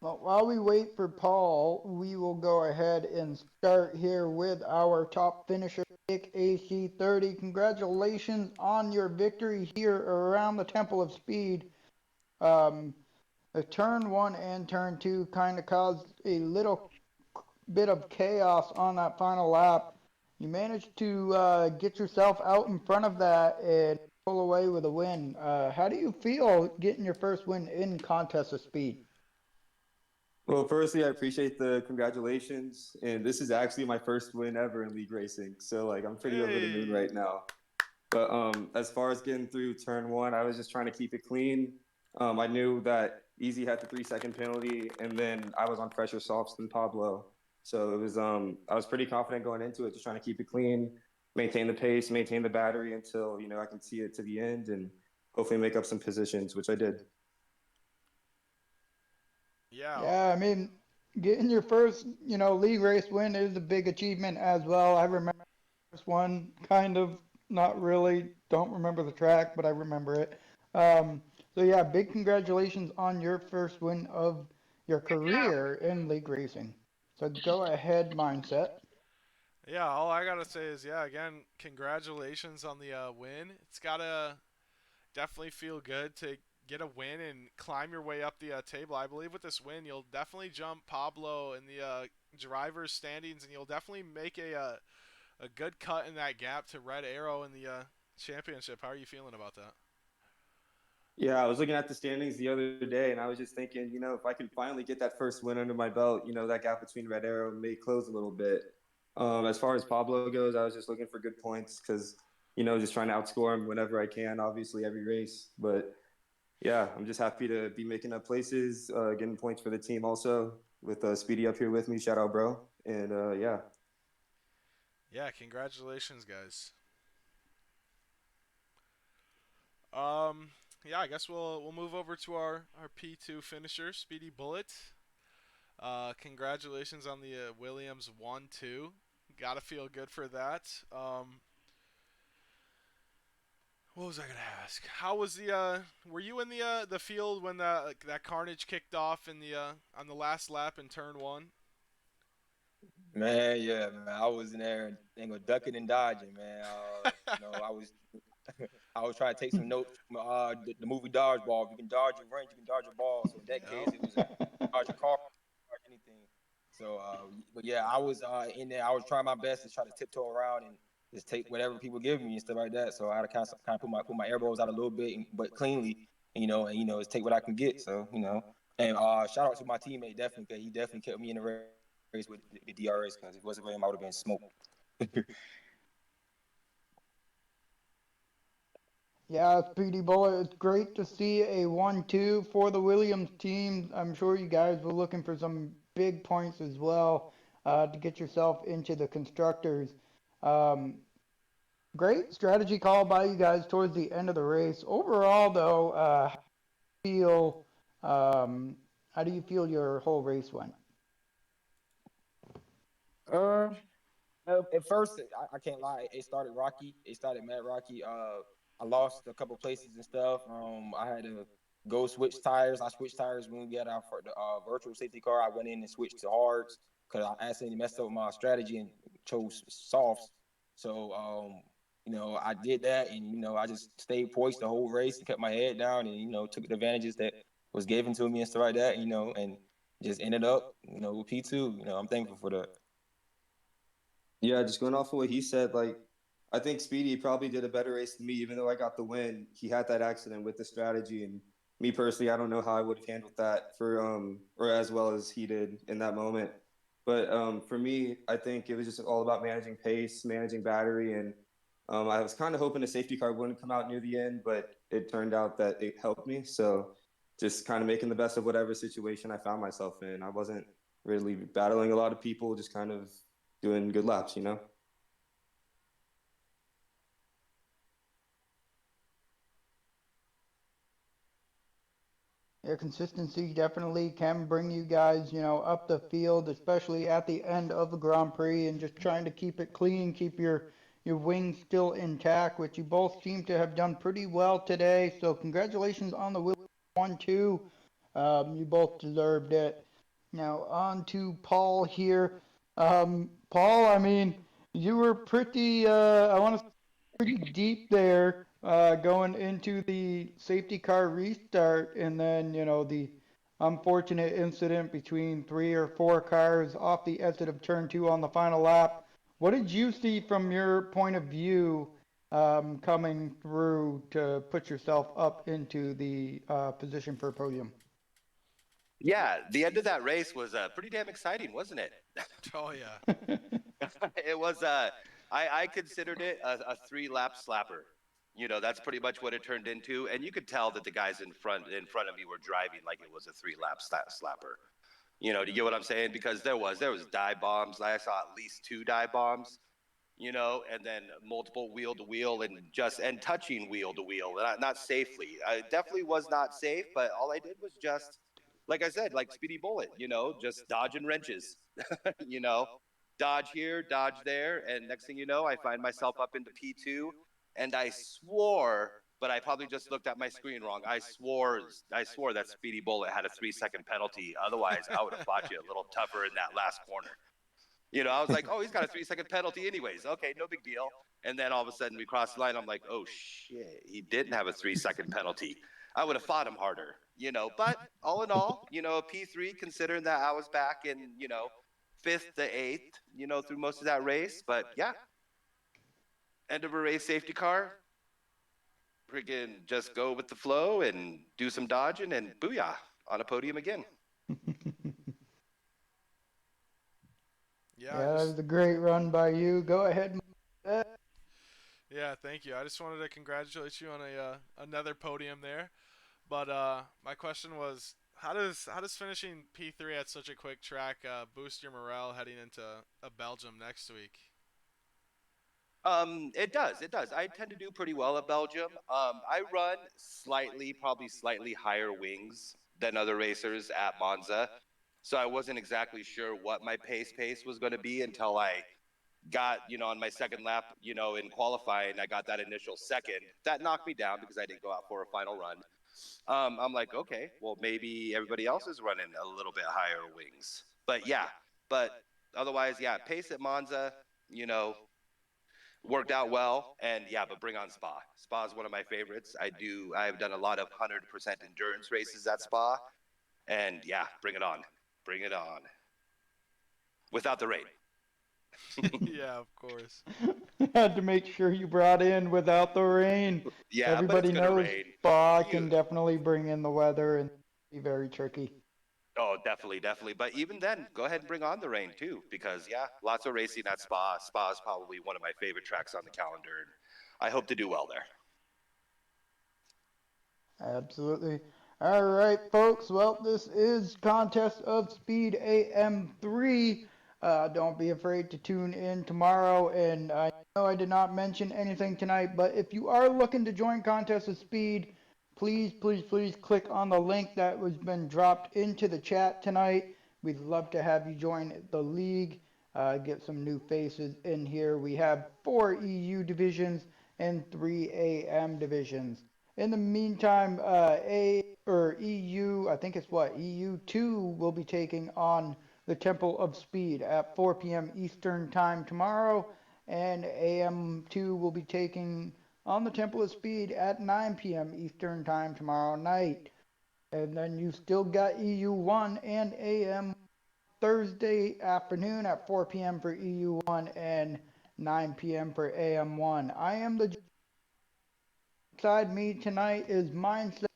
Well, while we wait for Paul, we will go ahead and start here with our top finisher, Nick AC30. Congratulations on your victory here around the Temple of Speed. Um, the turn one and turn two kind of caused a little bit of chaos on that final lap. You managed to get yourself out in front of that and pull away with a win. How do you feel getting your first win in contest of speed? Well, firstly, I appreciate the congratulations, and this is actually my first win ever in league racing. So, like, I'm pretty over the moon Hey! right now. But as far as getting through turn one, I was just trying to keep it clean. I knew that Easy had the 3 second penalty, and then I was on fresher softs than Pablo. So it was I was pretty confident going into it, just trying to keep it clean, maintain the pace, maintain the battery until I can see it to the end, and hopefully make up some positions, which I did. Yeah, Yeah, I mean, getting your first, league race win is a big achievement as well. I remember this one, kind of, not really, don't remember the track, but I remember it. Um, so yeah, big congratulations on your first win of your career in league racing. So go ahead, mindset. yeah. All I gotta say is, yeah, again, congratulations on the win. It's gotta definitely feel good to get a win and climb your way up the table. I believe with this win, you'll definitely jump Pablo in the drivers' standings, and you'll definitely make a good cut in that gap to Red Arrow in the championship. How are you feeling about that? Yeah, I was looking at the standings the other day, and I was just thinking, if I can finally get that first win under my belt, that gap between Red Arrow may close a little bit. As far as Pablo goes, I was just looking for good points because, just trying to outscore him whenever I can, obviously every race. But yeah, I'm just happy to be making up places, getting points for the team also with Speedy up here with me. Shout out, bro. And yeah. Yeah, congratulations, guys. Yeah, I guess we'll move over to our P2 finisher, Speedy Bullet. Congratulations on the Williams 1-2. Gotta feel good for that. What was I gonna ask? How was the were you in the field when that carnage kicked off in the on the last lap in turn one? Man, yeah, man. I was in there and go ducking and dodging, man. I was trying to take some notes from the movie Dodgeball. If you can dodge your wrench, you can dodge your ball. So in that Yep. case, it was a dodge your car, dodge anything. So, but yeah, I was in there. I was trying my best to try to tiptoe around and just take whatever people give me and stuff like that. So I had to kind of put my elbows out a little bit, but cleanly, just take what I can get. So and shout out to my teammate definitely because he definitely kept me in the race with the DRS because if it wasn't for him, I would have been smoked. Yeah, Speedy Bullet, it's great to see a 1-2 for the Williams team. I'm sure you guys were looking for some big points as well to get yourself into the constructors. Um, Great strategy call by you guys towards the end of the race. Overall, though, feel um, how do you feel your whole race went? Uh, at first, I can't lie. It started rocky. It started mad rocky. I lost a couple places and stuff. I had to go switch tires. I switched tires when we got out for the virtual safety car. I went in and switched to hards because I accidentally messed up my strategy and chose softs. So, I did that, and I just stayed poised the whole race and kept my head down, and took the advantages that was given to me and stuff like that. And just ended up, with P2. I'm thankful for that. Yeah, just going off of what he said, like I think Speedy probably did a better race than me, even though I got the win. He had that accident with the strategy, and me personally, I don't know how I would have handled that for or as well as he did in that moment. But for me, I think it was just all about managing pace, managing battery, and I was kind of hoping a safety car wouldn't come out near the end, but it turned out that it helped me. So just kind of making the best of whatever situation I found myself in. I wasn't really battling a lot of people, just kind of doing good laps, you know? Your consistency definitely can bring you guys, up the field, especially at the end of the Grand Prix, and just trying to keep it clean, keep your wings still intact, which you both seem to have done pretty well today. So congratulations on the win 1-2. You both deserved it. Now on to Paul here. Paul, I mean, you were pretty, I want to pretty deep there going into the safety car restart, and then the unfortunate incident between 3 or 4 cars off the exit of turn 2 on the final lap. What did you see from your point of view coming through to put yourself up into the position for podium? Yeah, the end of that race was pretty damn exciting, wasn't it? Oh yeah. It was. I considered it a 3-lap slapper. That's pretty much what it turned into, and you could tell that the guys in front of me were driving like it was a 3-lap slapper. Do you get what I'm saying? Because there was dive bombs. I saw at least 2 dive bombs. And then multiple wheel to wheel and touching wheel to wheel, not safely. I definitely was not safe, but all I did was just, like I said, like Speedy Bullet, just dodging wrenches, you know, dodge here, dodge there, and next thing you know, I find myself up into P2, and I swore, but I probably just looked at my screen wrong. I swore that Speedy Bullet had a 3-second penalty. Otherwise, I would have fought you a little tougher in that last corner. I was like, oh, he's got a 3-second penalty anyways. Okay, no big deal. And then all of a sudden we crossed the line. I'm like, oh shit, he didn't have a 3-second penalty. I would have fought him harder. But all in all, P3, considering that I was back in, fifth to eighth, through most of that race. But yeah, end of a race safety car, friggin' just go with the flow and do some dodging and booyah, on a podium again. Yeah, Yeah, that was a great run by you. Go ahead. yeah, thank you. I just wanted to congratulate you on a another podium there. But my question was, how does finishing P3 at such a quick track boost your morale heading into Belgium next week? It does. It does. I tend to do pretty well at Belgium. I run probably slightly higher wings than other racers at Monza. So I wasn't exactly sure what my pace was going to be until I got, on my second lap, in qualifying, I got that initial second. That knocked me down because I didn't go out for a final run. I'm like, okay, well, maybe everybody else is running a little bit higher wings. But yeah, but otherwise, yeah, pace at Monza, you know, worked out well. And yeah, but bring on Spa. Spa is one of my favorites. I've done a lot of 100% endurance races at Spa. And yeah, bring it on. Bring it on. Without the rain. Yeah, of course. Had to make sure you brought in without the rain. Yeah, but it's Everybody going to knows rain. spa You, can definitely bring in the weather and be very tricky. oh, definitely, definitely. But even then, go ahead and bring on the rain too, because yeah, lots of racing at Spa. Spa is probably one of my favorite tracks on the calendar, and I hope to do well there. Absolutely. All right, folks. Well, this is Contest of Speed AM3. Don't be afraid to tune in tomorrow. And I know I did not mention anything tonight, but if you are looking to join Contest of Speed, please, please, please click on the link that was been dropped into the chat tonight. We'd love to have you join the league, get some new faces in here. We have 4 EU divisions and 3 AM divisions. In the meantime, EU, I think it's what, EU2 will be taking on the Temple of Speed at 4 p.m. Eastern Time tomorrow, and AM2 will be taking on the Temple of Speed at 9 p.m. Eastern Time tomorrow night. And then you still got EU1 and AM Thursday afternoon at 4 p.m. for EU1 and 9 p.m. for AM1. I am the beside me tonight is Mindset.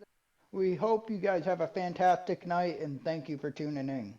We hope you guys have a fantastic night and thank you for tuning in.